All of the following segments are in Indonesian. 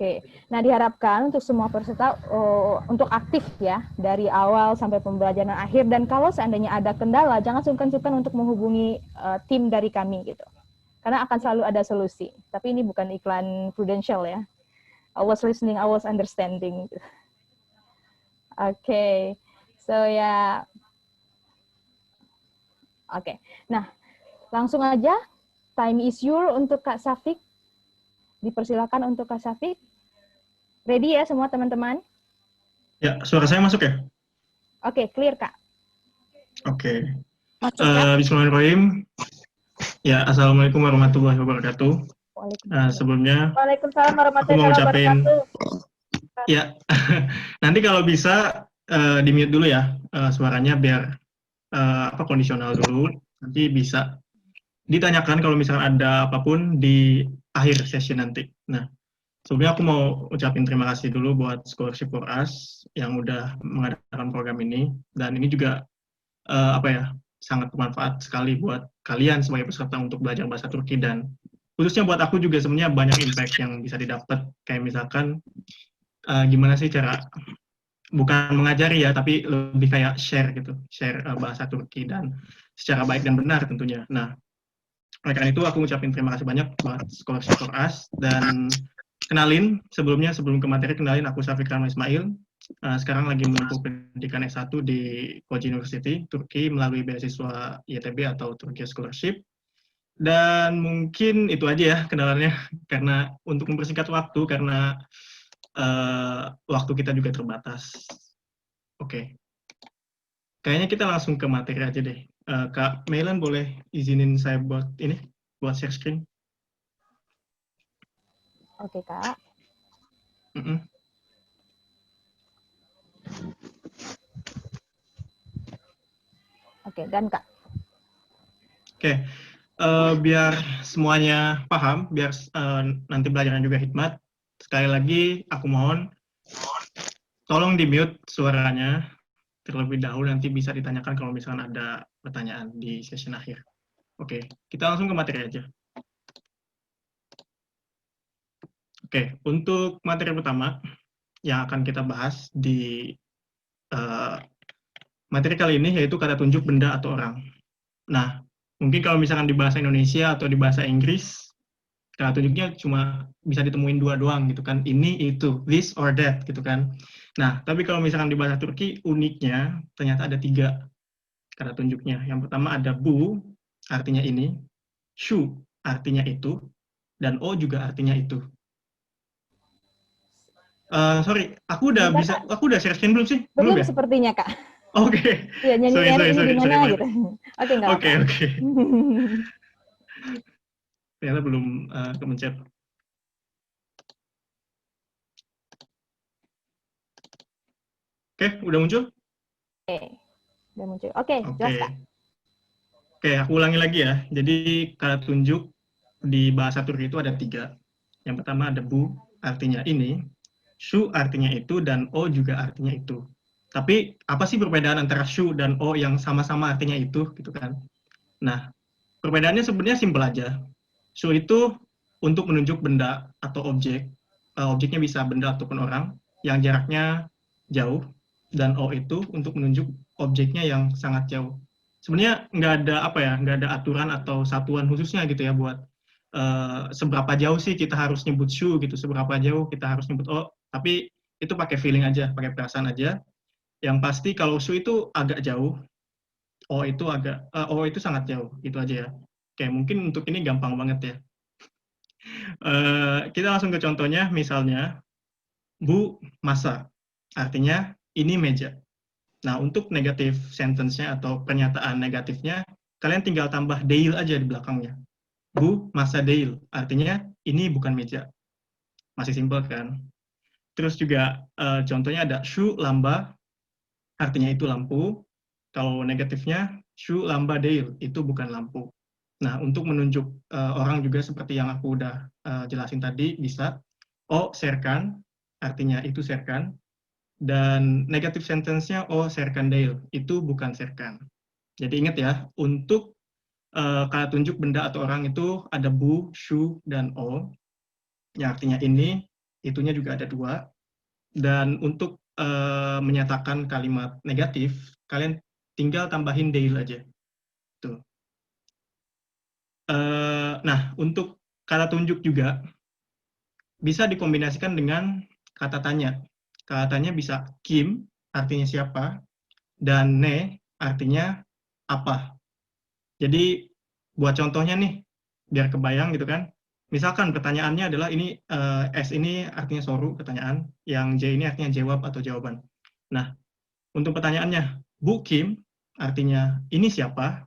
Oke, nah diharapkan untuk semua peserta untuk aktif ya dari awal sampai pembelajaran akhir, dan kalau seandainya ada kendala jangan sungkan-sungkan untuk menghubungi tim dari kami gitu, karena akan selalu ada solusi. Tapi ini bukan iklan Prudential ya. I was listening, I was understanding. Oke, so ya, oke. Nah langsung aja, time is your untuk Kak Safik. Dipersilakan untuk Kak Safik. Ready ya semua teman-teman? Ya, suara saya masuk ya? Oke, clear Kak. Oke. Masuk Kak. Bismillahirrahmanirrahim. Ya, Assalamualaikum warahmatullahi wabarakatuh. Sebelumnya, Waalaikumsalam aku mau warahmatullahi ngucapin, wabarakatuh. ya, nanti kalau bisa di-mute dulu ya suaranya biar kondisional dulu. Nanti bisa ditanyakan kalau misalkan ada apapun di akhir sesi nanti. Nah, sebelumnya aku mau ucapin terima kasih dulu buat Scholarship for Us yang udah mengadakan program ini, dan ini juga sangat bermanfaat sekali buat kalian sebagai peserta untuk belajar bahasa Turki, dan khususnya buat aku juga sebenarnya banyak impact yang bisa didapat, kayak misalkan gimana sih cara, bukan mengajari ya, tapi lebih kayak share gitu, share bahasa Turki dan secara baik dan benar tentunya. Nah, oleh karena itu aku ngucapin terima kasih banyak buat Scholarship for Us, dan kenalin sebelumnya, sebelum ke materi, kenalin aku Syafiq Rahman Ismail. Sekarang lagi menempuh pendidikan S1 di Koç University, Turki, melalui beasiswa YTB atau Turkish Scholarship. Dan mungkin itu aja ya kenalannya, karena untuk mempersingkat waktu, karena waktu kita juga terbatas. Oke. Kayaknya kita langsung ke materi aja deh. Kak Mailan boleh izinin saya buat share screen? Oke Kak. Oke, dan Kak. Oke, biar semuanya paham, biar nanti belajarnya juga hikmat, sekali lagi aku mohon, tolong di-mute suaranya terlebih dahulu, nanti bisa ditanyakan kalau misalkan ada pertanyaan di sesi akhir. Oke, kita langsung ke materi aja. Oke, untuk materi pertama yang akan kita bahas di materi kali ini yaitu kata tunjuk benda atau orang. Nah, mungkin kalau misalkan di bahasa Indonesia atau di bahasa Inggris, kata tunjuknya cuma bisa ditemuin dua doang gitu kan, ini, itu, this or that gitu kan. Nah, tapi kalau misalkan di bahasa Turki, uniknya ternyata ada 3 kata tunjuknya. Yang pertama ada bu, artinya ini, şu, artinya itu, dan o juga artinya itu. Sorry, aku udah share screen belum sih? Belum ya? sepertinya Kak. Oke. Iya, nyanyian ini di mana gitu. Oke, nggak apa-apa. Oke. Ternyata belum kemencet. Oke, udah muncul? Oke, udah muncul. Oke, jelas Kak. Oke, aku ulangi lagi ya. Jadi kata tunjuk di bahasa Turki itu ada 3. Yang pertama ada bu, artinya ini, şu artinya itu, dan o juga artinya itu. Tapi apa sih perbedaan antara şu dan o yang sama-sama artinya itu gitu kan? Nah, perbedaannya sebenarnya simpel aja. Şu itu untuk menunjuk benda atau objek. Objeknya bisa benda ataupun orang yang jaraknya jauh, dan o itu untuk menunjuk objeknya yang sangat jauh. Sebenarnya nggak ada aturan atau satuan khususnya gitu ya buat seberapa jauh sih kita harus nyebut şu gitu, seberapa jauh kita harus nyebut o, tapi itu pakai feeling aja, pakai perasaan aja. Yang pasti kalau şu itu agak jauh, o itu sangat jauh, itu aja ya. Oke, mungkin untuk ini gampang banget ya. Kita langsung ke contohnya, misalnya bu masa, artinya ini meja. Nah, untuk negatif sentence-nya atau pernyataan negatifnya, kalian tinggal tambah değil aja di belakangnya. Bu masa değil, artinya ini bukan meja. Masih simpel kan? Terus juga contohnya ada şu lamba, artinya itu lampu. Kalau negatifnya, şu lamba değil, itu bukan lampu. Nah, untuk menunjuk orang juga seperti yang aku udah jelasin tadi, bisa o Serkan, artinya itu Serkan, dan negatif sentence-nya o Serkan değil, itu bukan Serkan. Jadi ingat ya, untuk kata tunjuk benda atau orang itu ada bu, şu, dan o, yang artinya ini, itunya juga ada 2. Dan untuk menyatakan kalimat negatif, kalian tinggal tambahin deil aja. Tuh. Nah, untuk kata tunjuk juga bisa dikombinasikan dengan kata tanya. Kata tanya bisa kim, artinya siapa, dan ne, artinya apa. Jadi, buat contohnya nih, biar kebayang gitu kan. Misalkan pertanyaannya adalah ini, S ini artinya soru, pertanyaan, yang J ini artinya jawab atau jawaban. Nah, untuk pertanyaannya, Bu Kim, artinya ini siapa?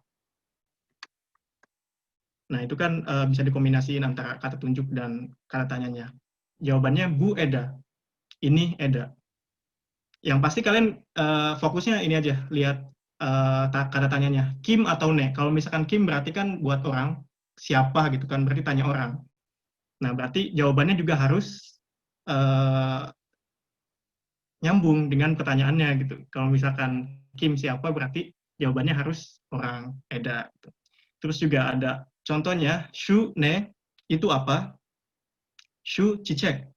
Nah, itu kan bisa dikombinasiin antara kata tunjuk dan kata tanyanya. Jawabannya Bu Eda, ini Eda. Yang pasti kalian fokusnya ini aja, lihat kata tanyanya, Kim atau Ne. Kalau misalkan Kim berarti kan buat orang, siapa gitu kan, berarti tanya orang. Nah, berarti jawabannya juga harus nyambung dengan pertanyaannya gitu. Kalau misalkan Kim siapa, berarti jawabannya harus orang Eda. Gitu. Terus juga ada contohnya, Shu Ne, itu apa? Shu Cicek,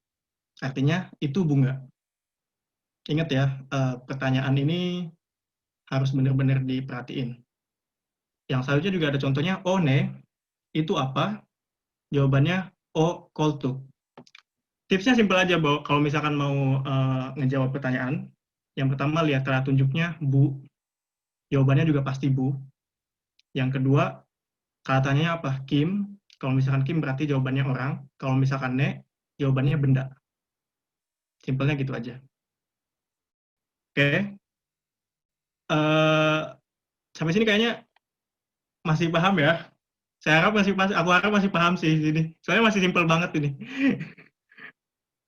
artinya itu bunga. Ingat ya, pertanyaan ini harus benar-benar diperhatiin. Yang selanjutnya juga ada contohnya, One, itu apa? Jawabannya, O koltuk. Tipsnya simpel aja, bahwa kalau misalkan mau ngejawab pertanyaan, yang pertama lihat kata tunjuknya, Bu. Jawabannya juga pasti Bu. Yang kedua, katanya apa? Kim. Kalau misalkan Kim berarti jawabannya orang. Kalau misalkan Ne, jawabannya benda. Simpelnya gitu aja. Oke. Sampai sini kayaknya masih paham ya. Aku harap masih paham sih ini. Soalnya masih simpel banget ini.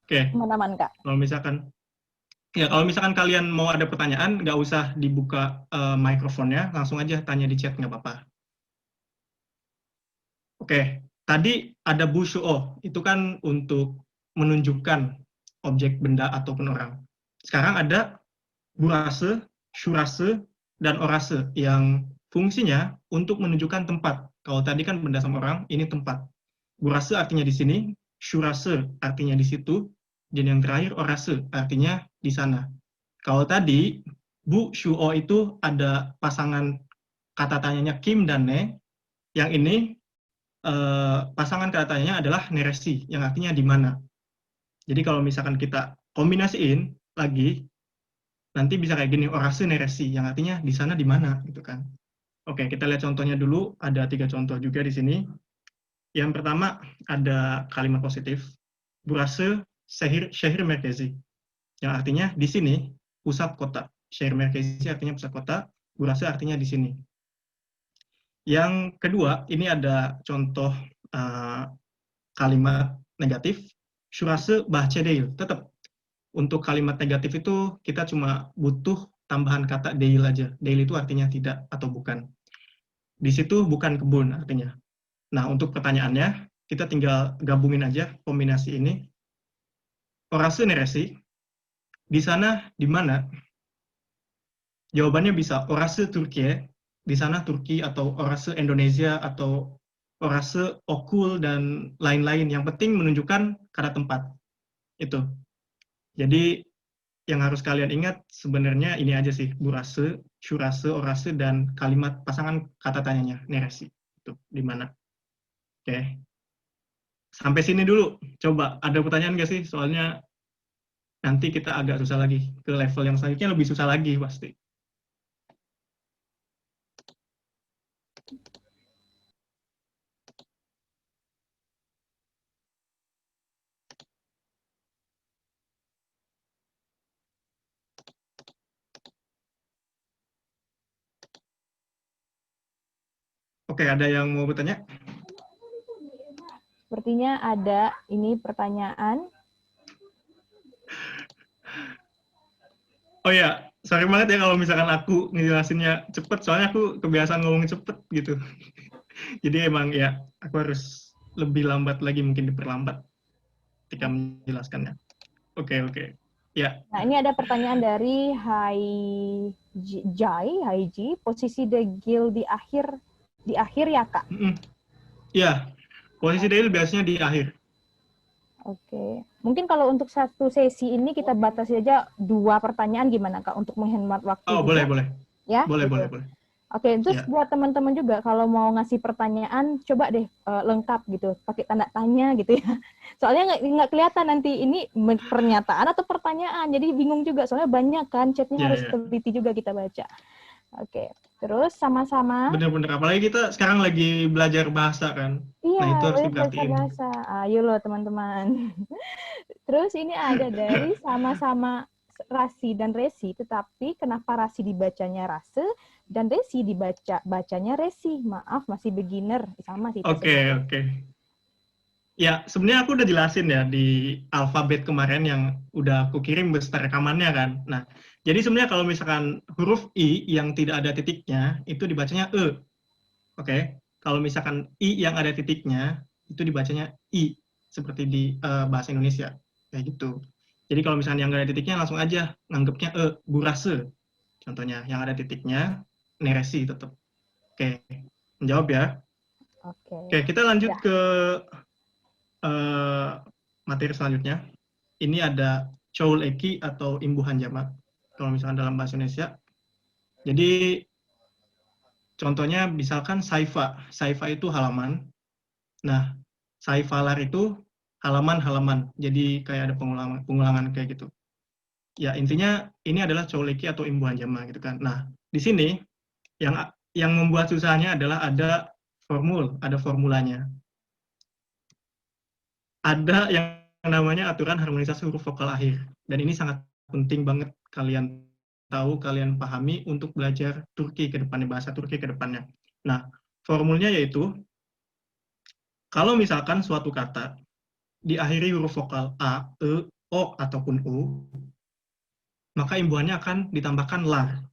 Oke, Aman-aman, Kak. kalau misalkan kalian mau ada pertanyaan, nggak usah dibuka mikrofonnya, langsung aja tanya di chat, nggak apa-apa. Oke, tadi ada bu shuo, itu kan untuk menunjukkan objek benda ataupun orang. Sekarang ada burase, shurase, dan orase yang fungsinya untuk menunjukkan tempat. Kalau tadi kan benda sama orang, ini tempat. Burase artinya di sini, shurase artinya di situ, dan yang terakhir orase artinya di sana. Kalau tadi bu shuo itu ada pasangan kata tanyanya Kim dan Ne, yang ini pasangan kata tanyanya adalah neresi, yang artinya di mana. Jadi kalau misalkan kita kombinasiin lagi, nanti bisa kayak gini, orase neresi, yang artinya di sana di mana gitu kan. Oke, kita lihat contohnya dulu. Ada 3 contoh juga di sini. Yang pertama ada kalimat positif, burası şehir merkezi, yang artinya di sini pusat kota. Şehir merkezi artinya pusat kota, burası artinya di sini. Yang kedua, ini ada contoh kalimat negatif, şurası bahçe değil. Tetap untuk kalimat negatif itu kita cuma butuh tambahan kata değil aja. Değil itu artinya tidak atau bukan. Di situ bukan kebun artinya. Nah, untuk pertanyaannya, kita tinggal gabungin aja kombinasi ini. Orası neresi? Di sana di mana? Jawabannya bisa orası Türkiye, di sana Turki, atau orası Indonesia, atau orası okul, dan lain-lain. Yang penting menunjukkan kata tempat. Itu. Jadi yang harus kalian ingat sebenarnya ini aja sih, burase, şurası, orası, dan kalimat pasangan kata tanyanya, neresi. Itu di mana. Oke. Sampai sini dulu. Coba ada pertanyaan nggak sih? Soalnya nanti kita agak susah lagi. Ke level yang selanjutnya lebih susah lagi pasti. Oke, ada yang mau bertanya? Sepertinya ada ini pertanyaan. Oh ya, sorry banget ya kalau misalkan aku ngejelasinnya cepet, soalnya aku kebiasaan ngomong cepet gitu. Jadi emang ya, aku harus lebih lambat lagi, mungkin diperlambat ketika menjelaskannya. Oke. Ya. Nah, ini ada pertanyaan dari Haiji, posisi degil di akhir ya, Kak? Ya, posisi Dale biasanya di akhir. Oke. Mungkin kalau untuk satu sesi ini kita batasi aja 2 pertanyaan gimana Kak untuk menghemat waktu Oh, boleh, juga? boleh. Ya, Boleh, boleh, gitu. boleh. Oke, terus Ya, buat teman-teman juga kalau mau ngasih pertanyaan, coba deh lengkap gitu, pakai tanda tanya gitu ya. Soalnya nggak kelihatan nanti ini pernyataan atau pertanyaan, jadi bingung juga. Soalnya banyak kan, chatnya ya, harus ya. teliti juga kita baca. Oke, terus sama-sama. Bener-bener. Apalagi kita sekarang lagi belajar bahasa kan. Iya, Nah, itu harus belajar diperhatiin. bahasa. Ayo loh teman-teman. Terus ini ada dari sama-sama rasi dan resi, tetapi kenapa rasi dibacanya rase dan resi bacanya resi? Maaf, masih beginner. Sama sih Oke, tersebut. oke. Ya, sebenarnya aku udah jelasin ya di alfabet kemarin yang udah aku kirim beserta rekamannya kan. Nah, jadi sebenarnya kalau misalkan huruf I yang tidak ada titiknya, itu dibacanya E. Oke. Kalau misalkan I yang ada titiknya, itu dibacanya I. Seperti di bahasa Indonesia. Kayak gitu. Jadi kalau misalkan yang nggak ada titiknya, langsung aja nganggapnya E. Burase. Contohnya, yang ada titiknya, neresi tetap. Oke. Menjawab ya. Oke. Oke, kita lanjut Ya. ke eh, materi selanjutnya. Ini ada coul eki atau imbuhan jamak. Kalau misalkan dalam bahasa Indonesia. Jadi contohnya misalkan saifa. Saifa itu halaman. Nah, saifalar itu halaman-halaman. Jadi kayak ada pengulangan kayak gitu. Ya, intinya ini adalah coul eki atau imbuhan jamak gitu kan. Nah, di sini yang membuat susahnya adalah ada formulanya. Ada yang namanya aturan harmonisasi huruf vokal akhir. Dan ini sangat penting banget kalian tahu, kalian pahami untuk belajar Turki ke depannya, bahasa Turki ke depannya. Nah, formulnya yaitu, kalau misalkan suatu kata diakhiri huruf vokal A, E, O, ataupun U, maka imbuhannya akan ditambahkan lar.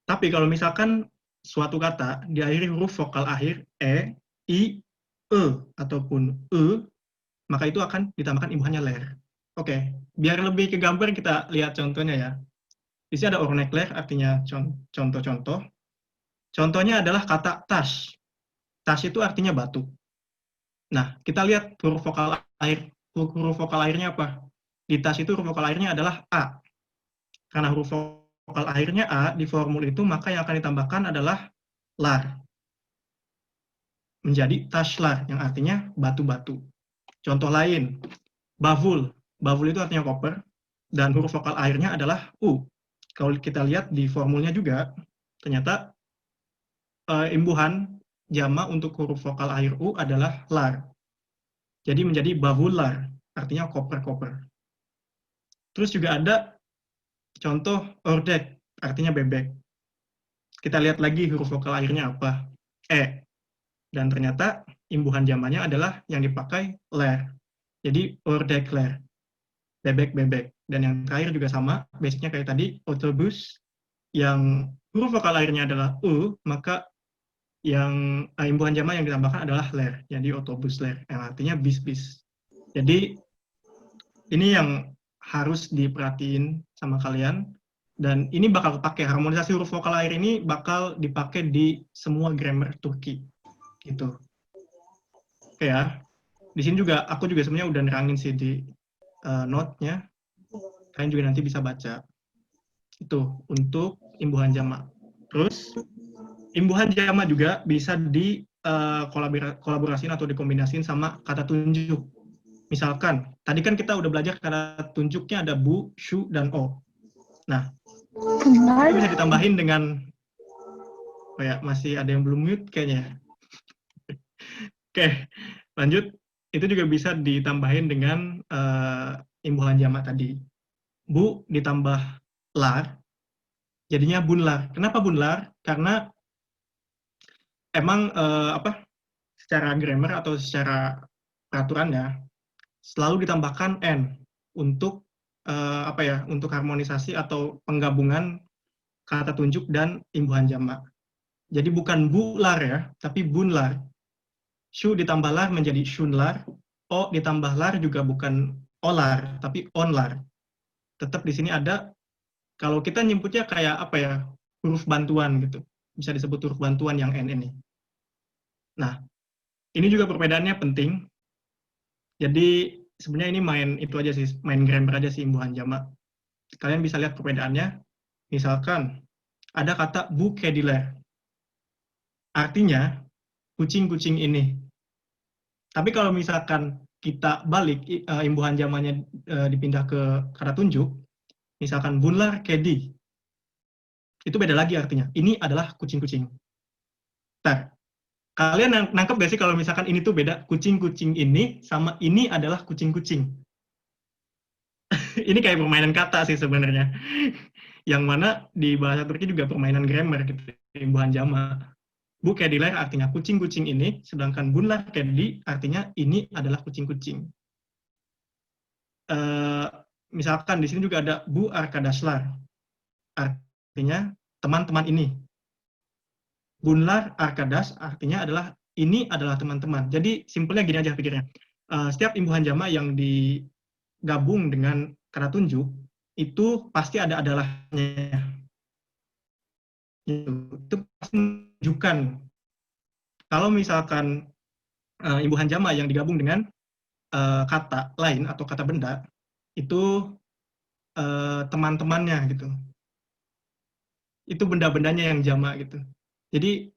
Tapi kalau misalkan suatu kata diakhiri huruf vokal akhir E, I, E, ataupun E, maka itu akan ditambahkan imbuhannya ler. Oke, biar lebih ke gambar kita lihat contohnya ya. Di sini ada ornekler, artinya contoh-contoh. Contohnya adalah kata tas. Tas itu artinya batu. Nah, kita lihat huruf vokal akhirnya apa? Di tas itu huruf vokal akhirnya adalah A. Karena huruf vokal akhirnya A di formul itu, maka yang akan ditambahkan adalah lar. Menjadi taslar, yang artinya batu-batu. Contoh lain, bavul. Bavul itu artinya koper, dan huruf vokal akhirnya adalah U. Kalau kita lihat di formulnya juga, ternyata imbuhan jama untuk huruf vokal akhir U adalah lar. Jadi menjadi bavular, artinya koper-koper. Terus juga ada contoh ordek, artinya bebek. Kita lihat lagi huruf vokal akhirnya apa? E. Dan ternyata imbuhan jamanya adalah yang dipakai ler. Jadi ordekler, bebek-bebek. Dan yang terakhir juga sama, basicnya kayak tadi, otobus, yang huruf vokal akhirnya adalah U, maka yang imbuhan jama yang ditambahkan adalah ler, jadi otobus ler, yang artinya bis-bis. Jadi ini yang harus diperhatiin sama kalian, dan ini bakal pakai harmonisasi huruf vokal akhir ini bakal dipakai di semua grammar Turki, gitu. Oke ya, di sini juga aku juga sebenarnya udah nerangin sih di note-nya, kalian juga nanti bisa baca. Itu untuk imbuhan jama. Terus imbuhan jama juga bisa di kolaborasiin atau dikombinasiin sama kata tunjuk. Misalkan, tadi kan kita udah belajar kata tunjuknya ada bu, shu, dan o. Nah, itu bisa ditambahin dengan, oh ya, masih ada yang belum mute kayaknya. Oke, lanjut. Itu juga bisa ditambahin dengan imbuhan jamak tadi. Bu ditambah lar, jadinya bunlar. Kenapa bunlar? Karena emang secara grammar atau secara peraturan ya, selalu ditambahkan n untuk untuk harmonisasi atau penggabungan kata tunjuk dan imbuhan jamak. Jadi bukan bular ya, tapi bunlar. Shu ditambah lar menjadi shunlar, o ditambah lar juga bukan olar, tapi onlar. Tetap di sini ada, kalau kita nyebutnya kayak apa ya, huruf bantuan gitu. Bisa disebut huruf bantuan yang n ini. Nah, ini juga perbedaannya penting. Jadi sebenarnya ini main itu aja sih, main grammar aja sih imbuhan jamak. Kalian bisa lihat perbedaannya. Misalkan ada kata bouquet-de-l'air. Artinya kucing-kucing ini. Tapi kalau misalkan kita balik imbuhan jamaknya dipindah ke kata tunjuk, misalkan bunlar kedi. Itu beda lagi artinya. Ini adalah kucing-kucing. Nah, kalian nangkep gak sih kalau misalkan ini tuh beda? Kucing-kucing ini sama ini adalah kucing-kucing. Ini kayak permainan kata sih sebenarnya. Yang mana di bahasa Turki juga permainan grammar gitu, imbuhan jamak. Bu kediler artinya kucing-kucing ini, sedangkan bunlar kedi artinya ini adalah kucing-kucing. Misalkan di sini juga ada bu arkadaşlar, artinya teman-teman ini. Bunlar arkadaş artinya adalah ini adalah teman-teman. Jadi simpelnya gini aja pikirnya. Setiap imbuhan jamak yang digabung dengan kata tunjuk itu pasti ada adalahnya. Itu pasti menunjukkan kalau misalkan imbuhan jamak yang digabung dengan kata lain atau kata benda itu teman-temannya gitu. Itu benda-bendanya yang jamak gitu. Jadi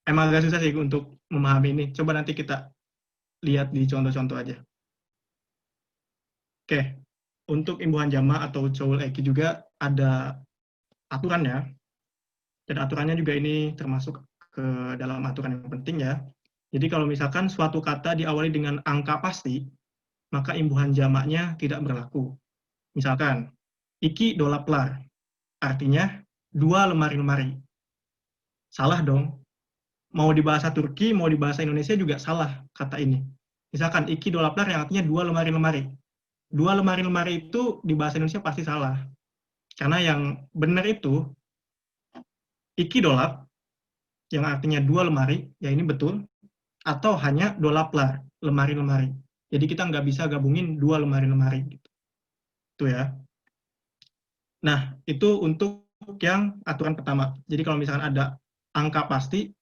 emang agak susah sih untuk memahami ini. Coba nanti kita lihat di contoh-contoh aja. Oke, untuk imbuhan jamak atau coul eki juga ada aturannya. Dan aturannya juga ini termasuk ke dalam aturan yang penting ya. Jadi kalau misalkan suatu kata diawali dengan angka pasti, maka imbuhan jamaknya tidak berlaku. Misalkan, iki dolaplar, artinya 2 lemari-lemari. Salah dong. Mau di bahasa Turki, mau di bahasa Indonesia juga salah kata ini. Misalkan, iki dolaplar yang artinya 2 lemari-lemari. 2 lemari-lemari itu di bahasa Indonesia pasti salah. Karena yang benar itu, iki dolap, yang artinya 2 lemari, ya ini betul, atau hanya dolaplar, lemari-lemari. Jadi kita nggak bisa gabungin 2 lemari-lemari. Itu ya. Nah, itu untuk yang aturan pertama. Jadi kalau misalkan ada angka pasti,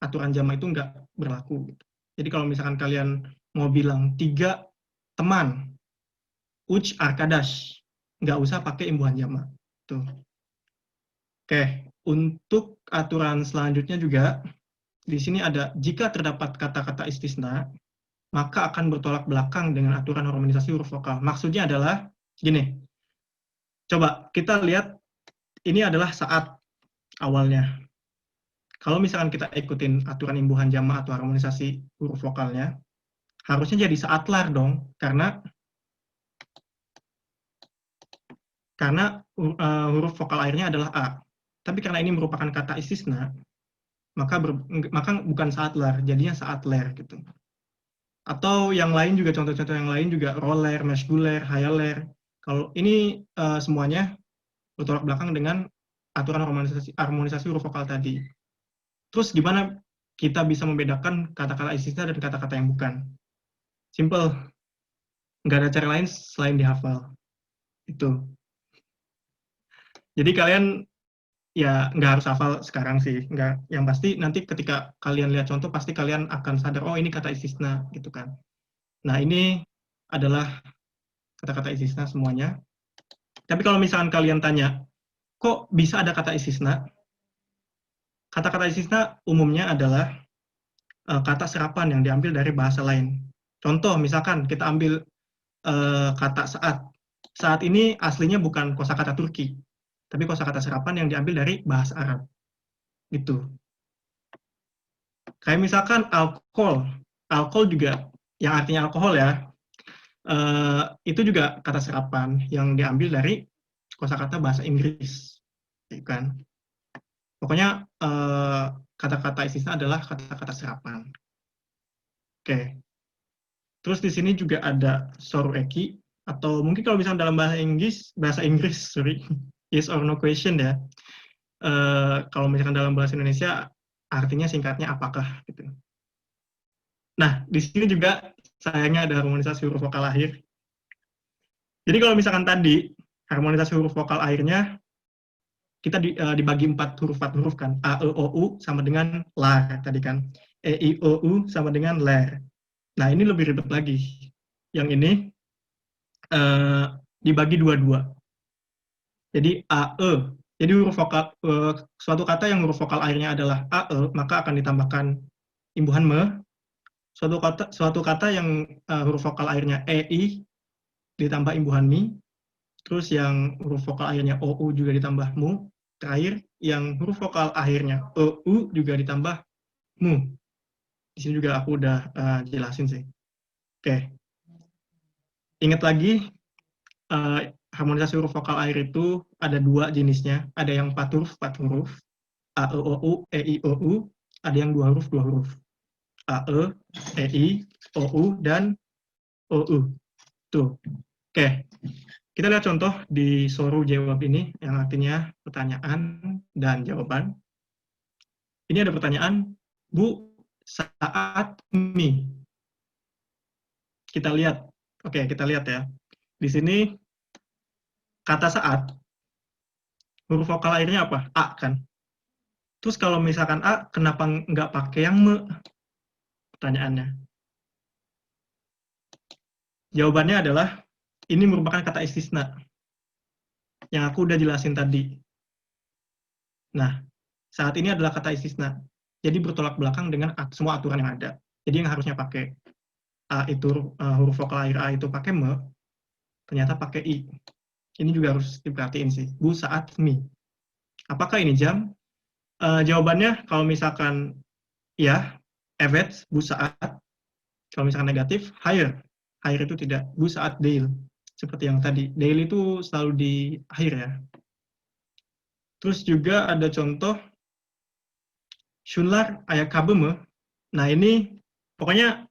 aturan jamak itu nggak berlaku. Jadi kalau misalkan kalian mau bilang 3 teman, uch arkadaş, nggak usah pakai imbuhan jamak. Tuh. Oke, untuk aturan selanjutnya juga, di sini ada jika terdapat kata-kata istisna, maka akan bertolak belakang dengan aturan harmonisasi huruf vokal. Maksudnya adalah, gini, coba kita lihat, ini adalah saat awalnya. Kalau misalkan kita ikutin aturan imbuhan jamak atau harmonisasi huruf vokalnya, harusnya jadi saat lar dong, karena huruf vokal akhirnya adalah A. Tapi karena ini merupakan kata istisna, maka bukan saat lar, jadinya saat ler gitu. Atau yang lain juga, contoh-contoh yang lain juga, roller, meshguler, hayaler. Kalau ini semuanya bertolak belakang dengan aturan harmonisasi huruf vokal tadi. Terus gimana kita bisa membedakan kata-kata istisna dan kata-kata yang bukan? Simple. Nggak ada cara lain selain dihafal. Itu. Jadi kalian ya nggak harus hafal sekarang sih. Nggak, yang pasti nanti ketika kalian lihat contoh, pasti kalian akan sadar, oh ini kata istisna, gitu kan. Nah, ini adalah kata-kata istisna semuanya. Tapi kalau misalkan kalian tanya, kok bisa ada kata istisna? Kata-kata istisna umumnya adalah kata serapan yang diambil dari bahasa lain. Contoh, misalkan kita ambil kata saat. Saat ini aslinya bukan kosakata Turki, tapi kosakata serapan yang diambil dari bahasa Arab. Gitu. Kayak misalkan alkohol. Alkohol juga, yang artinya alkohol ya, itu juga kata serapan yang diambil dari kosakata bahasa Inggris. Kan? Pokoknya kata-kata istisna adalah kata-kata serapan. Oke. Terus di sini juga ada soru eki, atau mungkin kalau misalnya dalam bahasa Inggris, sorry, yes or no question ya. Kalau misalkan dalam bahasa Indonesia, artinya singkatnya apakah gitu. Nah, di sini juga sayangnya ada harmonisasi huruf vokal akhir. Jadi kalau misalkan tadi harmonisasi huruf vokal akhirnya kita dibagi 4 huruf kan, a, e, o, u sama dengan lar tadi kan, e, i, o, u sama dengan ler. Nah, ini lebih ribet lagi. yang ini dibagi dua-dua. Jadi AE. Jadi huruf vokal suatu kata yang huruf vokal akhirnya adalah AE, maka akan ditambahkan imbuhan me. Suatu kata yang huruf vokal akhirnya EI ditambah imbuhan mi. Terus yang huruf vokal akhirnya OU juga ditambah mu. Terakhir yang huruf vokal akhirnya EU juga ditambah mu. Di sini juga aku udah jelasin sih. Oke. Ingat lagi harmonisasi huruf vokal akhir itu ada dua jenisnya. Ada yang 4 huruf, A, E, O, U, E, I, O, U. Ada yang 2 huruf. A, E, E, I, O, U, dan O, U. Tuh. Oke. Kita lihat contoh di soru jawab ini, yang artinya pertanyaan dan jawaban. Ini ada pertanyaan, Bu, saat mi. Kita lihat. Oke, kita lihat ya. Di sini kata saat, huruf vokal akhirnya apa? A kan? Terus kalau misalkan A, kenapa nggak pakai yang me? Pertanyaannya. Jawabannya adalah, ini merupakan kata istisna. Yang aku udah jelasin tadi. Nah, saat ini adalah kata istisna. Jadi bertolak belakang dengan semua aturan yang ada. Jadi yang harusnya pakai A itu, huruf vokal akhir A itu pakai me, ternyata pakai I. Ini juga harus diperhatiin sih. Bu, saat, mi. Apakah ini jam? Jawabannya kalau misalkan ya, evet, bu saat. Kalau misalkan negatif, higher. Higher itu tidak. Bu saat dail. Seperti yang tadi. Dail itu selalu di akhir ya. Terus juga ada contoh Shunlar ayakabeme. Nah ini pokoknya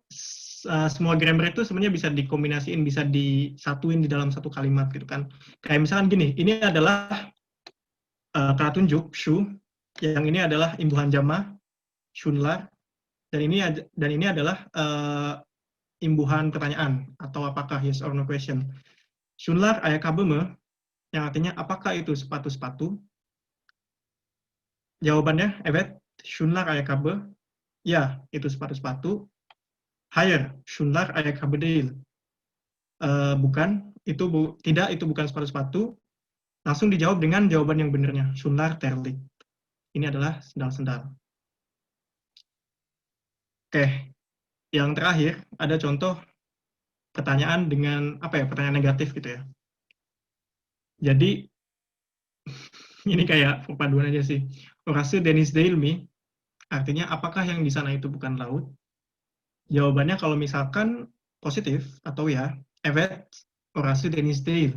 semua grammar itu sebenarnya bisa dikombinasiin, bisa disatuin di dalam satu kalimat gitu kan. Kayak misalkan gini, ini adalah kata tunjuk shu, yang ini adalah imbuhan jama shunlar, dan ini adalah imbuhan pertanyaan atau apakah yes or no question. Shunlar ayakabeme yang artinya apakah itu sepatu-sepatu? Jawabannya evet, shunlar ayakabe. Ya, itu sepatu-sepatu. Higher, shunlar ayakabe değil. Bukan, tidak, itu bukan sepatu-sepatu. Langsung dijawab dengan jawaban yang benarnya, shunlar terlik. Ini adalah sendal-sendal. Oke, yang terakhir ada contoh pertanyaan dengan pertanyaan negatif gitu ya. Jadi ini kayak perpaduan aja sih. Orasi Deniz değil mi? Artinya apakah yang di sana itu bukan laut? Jawabannya kalau misalkan positif atau ya, evet, orasi Deniz değil.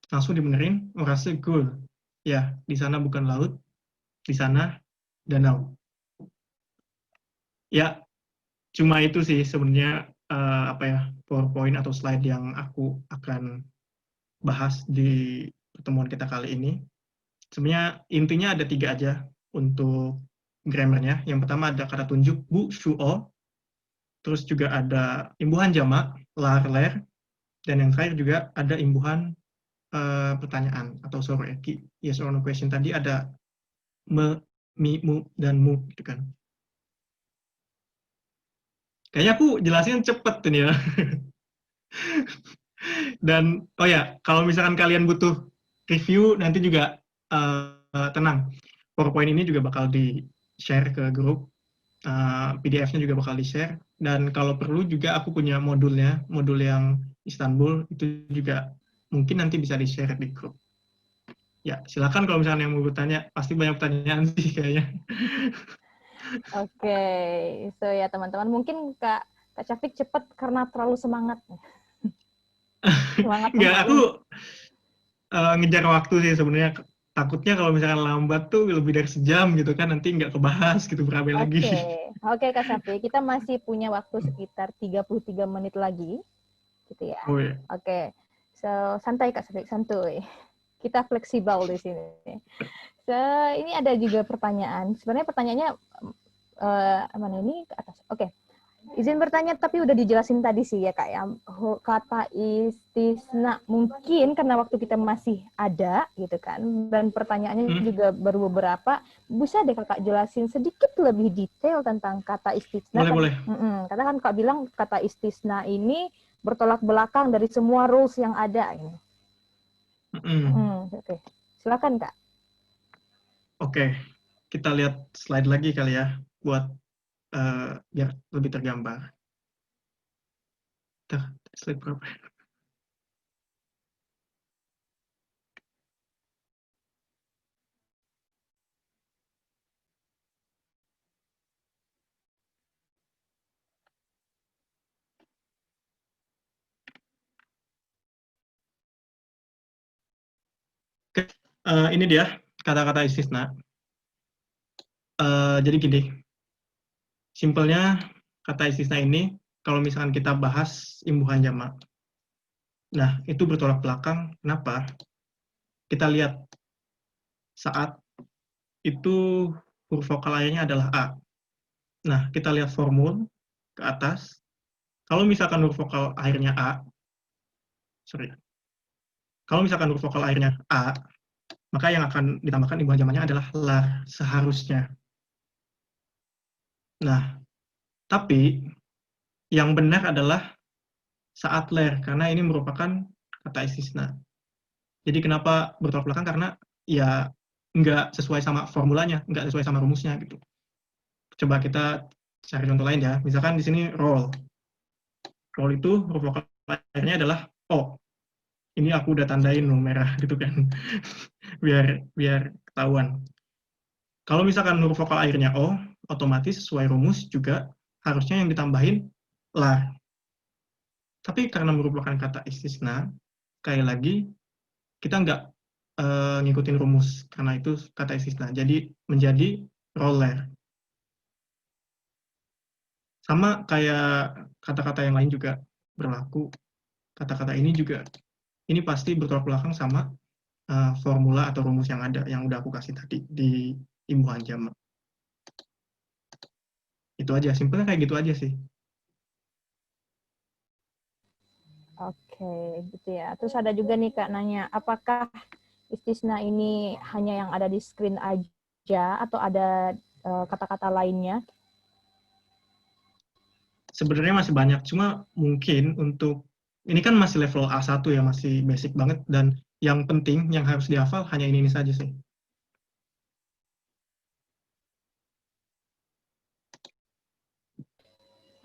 Langsung dibenerin, orasi göl. Ya, di sana bukan laut, di sana danau. Ya, cuma itu sih sebenarnya PowerPoint atau slide yang aku akan bahas di pertemuan kita kali ini. Sebenarnya intinya ada 3 aja untuk grammarnya. Yang pertama ada kata tunjuk bu, shu, o. Terus juga ada imbuhan jamak, lar, ler. Dan yang terakhir juga ada imbuhan pertanyaan atau soru eki. Yes or no question tadi ada me, mi, mu, dan mu gitu kan. Kayaknya aku jelasin cepet tuh nih ya. Dan oh ya, kalau misalkan kalian butuh review nanti juga tenang. PowerPoint ini juga bakal di-share ke grup. PDF-nya juga bakal di-share. Dan kalau perlu juga aku punya modulnya, modul yang Istanbul itu juga mungkin nanti bisa di-share di grup. Ya, silakan kalau misalkan yang mau bertanya, pasti banyak pertanyaan sih kayaknya. Oke, so ya teman-teman, mungkin Kak Syafik cepat karena terlalu semangat. Semangat Nggak, aku memahami. ngejar waktu sih sebenarnya. Takutnya kalau misalkan lambat tuh lebih dari sejam gitu kan, nanti nggak kebahas gitu berabe lagi. Oke Kak Syafik, kita masih punya waktu sekitar 33 menit lagi, gitu ya. Oh ya. Oke, so santai Kak Syafik, santuy. Kita fleksibel di sini. So, ini ada juga pertanyaan. Sebenarnya pertanyaannya mana ini ke atas. Oke. Izin bertanya, tapi udah dijelasin tadi sih ya Kak ya. Kata istisna mungkin karena waktu kita masih ada gitu kan. Dan pertanyaannya juga baru beberapa. Bisa deh Kakak jelasin sedikit lebih detail tentang kata istisna. Boleh. Karena kan Kak bilang kata istisna ini bertolak belakang dari semua rules yang ada ini. Oke. Silakan Kak. Oke, kita lihat slide lagi kali ya buat biar lebih tergambar. Slide berapa? Oke, ini dia kata-kata istisna. Jadi gini, simpelnya kata istisna ini kalau misalkan kita bahas imbuhan jamak. Nah, itu bertolak belakang. Kenapa? Kita lihat saat itu huruf vokal akhirnya adalah A. Nah, kita lihat formul ke atas. Kalau misalkan huruf vokal akhirnya A, kalau misalkan huruf vokal akhirnya A, maka yang akan ditambahkan imbuhan jamaknya adalah la, seharusnya. Nah, tapi yang benar adalah saat ler, karena ini merupakan kata istisna. Jadi kenapa bertolak belakang? Karena ya nggak sesuai sama formulanya, nggak sesuai sama rumusnya gitu. Coba kita cari contoh lain ya. Misalkan di sini roll. Roll itu huruf vokal akhirnya adalah O. Ini aku udah tandain merah gitu kan. biar ketahuan. Kalau misalkan huruf vokal akhirnya O, otomatis sesuai rumus juga harusnya yang ditambahin la. Tapi karena merupakan kata istisna, sekali lagi kita nggak ngikutin rumus karena itu kata istisna. Jadi menjadi roller. Sama kayak kata-kata yang lain juga berlaku. Kata-kata ini juga ini pasti bertolak belakang sama formula atau rumus yang ada yang udah aku kasih tadi di imbuhan jamak. Itu aja, simpelnya kayak gitu aja sih. Oke, gitu ya. Terus ada juga nih Kak nanya, apakah istisna ini hanya yang ada di screen aja atau ada kata-kata lainnya? Sebenarnya masih banyak, cuma mungkin untuk ini kan masih level A1 ya, masih basic banget, dan yang penting, yang harus dihafal hanya ini saja sih.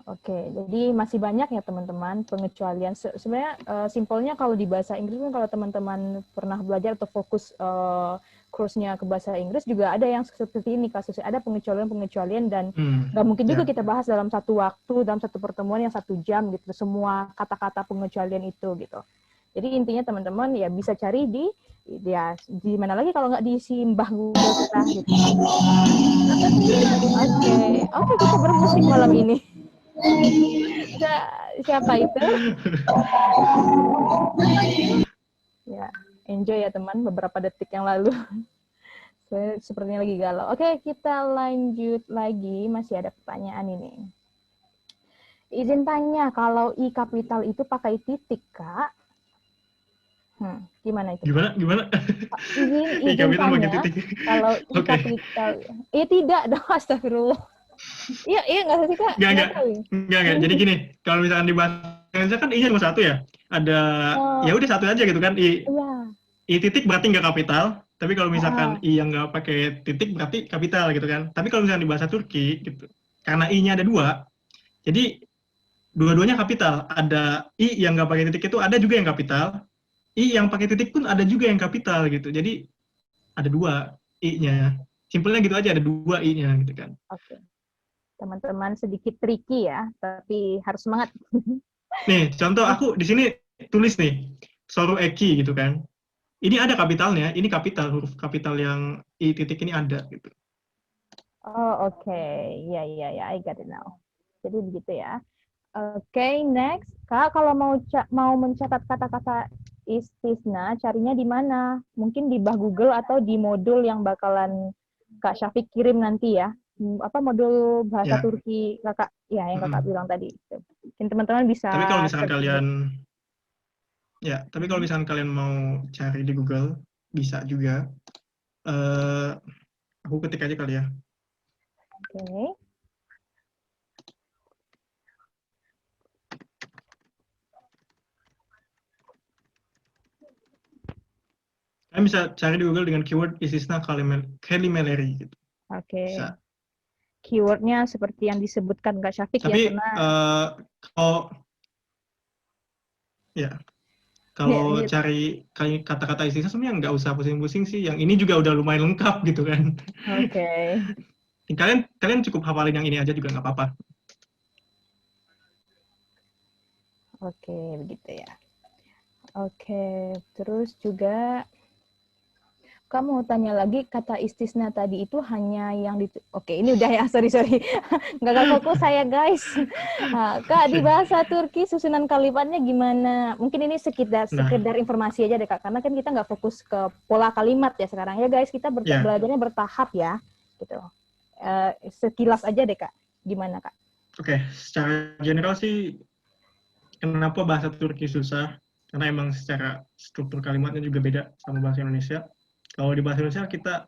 Oke, jadi masih banyak ya teman-teman pengecualian. Sebenarnya simpelnya kalau di bahasa Inggris kan kalau teman-teman pernah belajar atau fokus kursnya ke bahasa Inggris juga ada yang seperti ini kasusnya. Ada pengecualian-pengecualian dan nggak mungkin juga kita bahas dalam satu waktu, dalam satu pertemuan yang 1 jam gitu. Semua kata-kata pengecualian itu gitu. Jadi intinya teman-teman ya bisa cari di mana lagi kalau nggak di Simbah Google kita gitu. Oke, kita bermusik malam ini. Siapa itu? Ya, enjoy ya teman beberapa detik yang lalu. Sepertinya lagi galau. Oke, kita lanjut lagi. Masih ada pertanyaan ini. Izin tanya, kalau I kapital itu pakai titik, Kak? Gimana itu? Gimana? Izin tanya, kalau I kapital... tidak dong, astagfirullah. Iya nggak sih, Kak? Enggak. Jadi gini, kalau misalkan di bahasa Indonesia kan I-nya cuma 1 ya. Ada, ya udah 1 aja gitu kan. I titik berarti nggak kapital, tapi kalau misalkan I yang nggak pakai titik berarti kapital gitu kan. Tapi kalau misalkan di bahasa Turki gitu, karena I-nya ada 2, jadi dua-duanya kapital. Ada I yang nggak pakai titik itu ada juga yang kapital, I yang pakai titik pun ada juga yang kapital gitu. Jadi ada 2 I-nya. Simpelnya gitu aja, ada 2 I-nya gitu kan. Oke. Teman-teman sedikit tricky ya, tapi harus semangat. Nih, contoh aku di sini tulis nih, Soru Eki gitu kan. Ini ada kapitalnya, ini kapital, huruf kapital yang I titik ini ada gitu. Oh, oke. Ya, I got it now. Jadi begitu ya. Oke, next. Kak, kalau mau mencatat kata-kata istisna, carinya di mana? Mungkin di bah Google atau di modul yang bakalan Kak Syafiq kirim nanti ya. Apa modul bahasa Turki Kakak? Ya, yang Kakak bilang tadi. Mungkin teman-teman bisa Tapi kalau misalkan kalian mau cari di Google, bisa juga. Aku ketik aja kali ya. Oke. Kalian bisa cari di Google dengan keyword istisna Kelly-Meleri gitu. Oke. Bisa. Keywordnya seperti yang disebutkan Kak Syafiq ya, Tapi karena kalau ya ya, kalau cari kata-kata istisna sebenarnya nggak usah pusing-pusing sih. Yang ini juga udah lumayan lengkap gitu kan. oke. Kalian cukup hafalin yang ini aja juga nggak apa-apa. Oke, begitu ya. Oke, terus juga kamu tanya lagi kata istisna tadi itu hanya yang di Oke, ini udah ya, sorry. Nggak fokus saya, guys. Kak, di Oke. bahasa Turki susunan kalimatnya gimana? Mungkin ini sekedar Nah, informasi aja deh, Kak. Karena kan kita nggak fokus ke pola kalimat ya sekarang. Ya, guys, kita ya, belajarnya bertahap ya. Gitu. Sekilas aja deh, Kak. Gimana, Kak? oke. Secara general sih, kenapa bahasa Turki susah? Karena emang secara struktur kalimatnya juga beda sama bahasa Indonesia. Kalau di bahasa Indonesia kita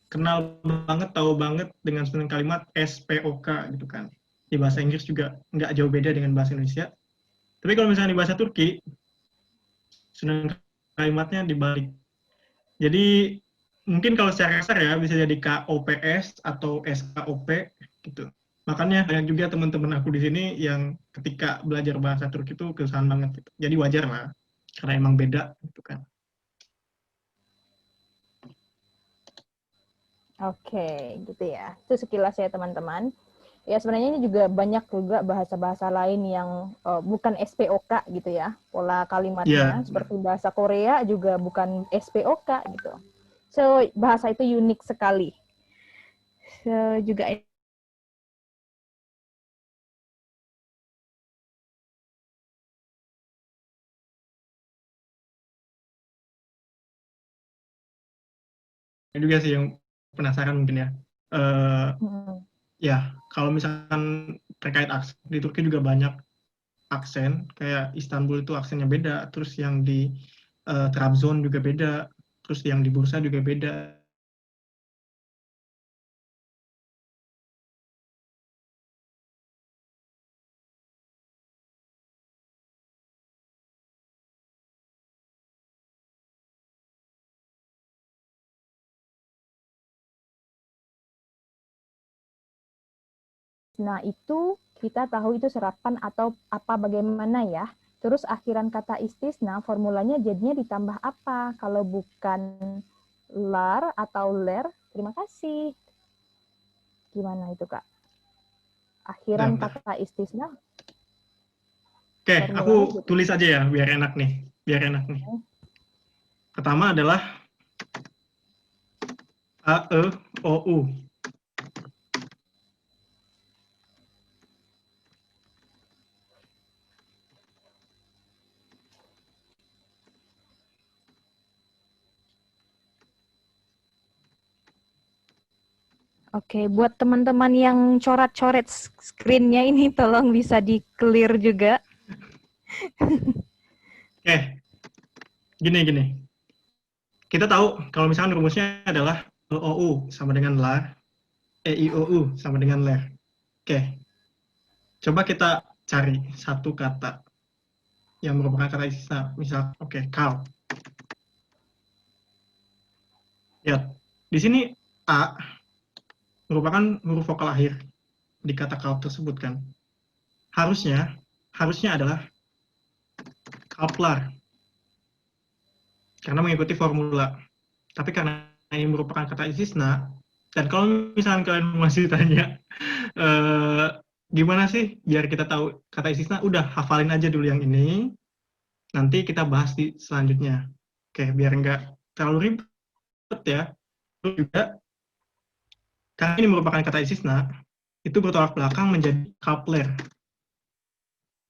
kenal banget, tahu banget dengan susunan kalimat SPOK gitu kan. Di bahasa Inggris juga nggak jauh beda dengan bahasa Indonesia. Tapi kalau misalnya di bahasa Turki, susunan kalimatnya dibalik. Jadi mungkin kalau secara kasar ya bisa jadi KOPS atau SKOP gitu. Makanya banyak juga teman-teman aku di sini yang ketika belajar bahasa Turki itu kesusahan banget gitu. Jadi wajar lah karena emang beda gitu kan. Oke, gitu ya. Itu sekilas ya, teman-teman. Ya, sebenarnya ini juga banyak juga bahasa-bahasa lain yang bukan SPOK gitu ya. Pola kalimatnya Iya. seperti bahasa Korea juga bukan SPOK gitu. So, bahasa itu unik sekali. So, juga Ini juga sih yang penasaran mungkin ya. Eh hmm, ya, kalau misalkan terkait aksen, di Turki juga banyak aksen, kayak Istanbul itu aksennya beda, terus yang di Trabzon juga beda, terus yang di Bursa juga beda. nah itu kita tahu itu serapan atau apa bagaimana ya. Terus akhiran kata istisna formulanya jadinya ditambah apa kalau bukan lar atau ler? Terima kasih. Gimana itu, Kak? Bentar, Akhiran bentar. kata istisna Oke, aku formulanya jadi tulis aja ya, biar enak nih. Biar enak nih. Pertama adalah A, E, O, U. Oke, buat teman-teman yang coret-coret screen-nya ini tolong bisa di-clear juga. Oke, gini. Kita tahu kalau misalkan rumusnya adalah E, O, U sama dengan lar, E, I, O, U sama dengan ler. Oke, coba kita cari satu kata yang merupakan kata istisna. Misal, oke, kal. Lihat, di sini A merupakan huruf vokal akhir di kata kal tersebut kan. Harusnya adalah kalplar karena mengikuti formula. Tapi karena ini merupakan kata istisna, dan kalau misalnya kalian masih tanya, eh, gimana sih biar kita tahu kata istisna, udah hafalin aja dulu yang ini, nanti kita bahas di selanjutnya. Oke, biar nggak terlalu ribet ya. Terus juga, karena ini merupakan kata istisna, itu bertolak belakang menjadi coupler.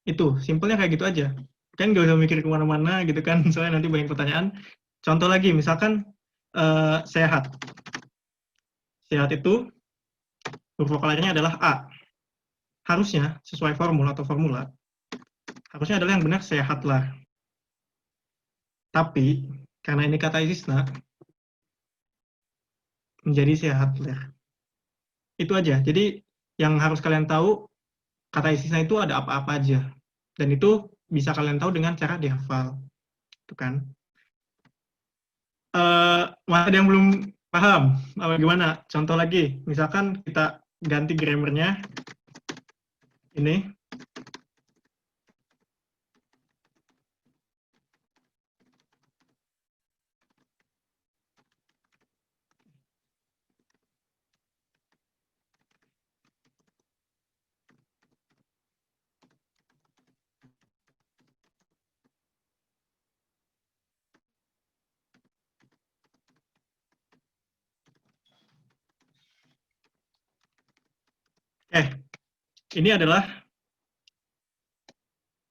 Itu, simpelnya kayak gitu aja. Kan nggak usah mikir kemana-mana gitu kan, soalnya nanti banyak pertanyaan. Contoh lagi, misalkan sehat. Sehat itu huruf vokalnya adalah A. Harusnya sesuai formula, harusnya adalah yang benar sehatlah. Tapi karena ini kata istisna, menjadi sehatlah. Itu aja. Jadi yang harus kalian tahu, kata istisna itu ada apa-apa aja. Dan itu bisa kalian tahu dengan cara dihafal. Itu kan. Masih ada yang belum paham? Apa gimana? Contoh lagi, misalkan kita ganti grammarnya ini. Ini adalah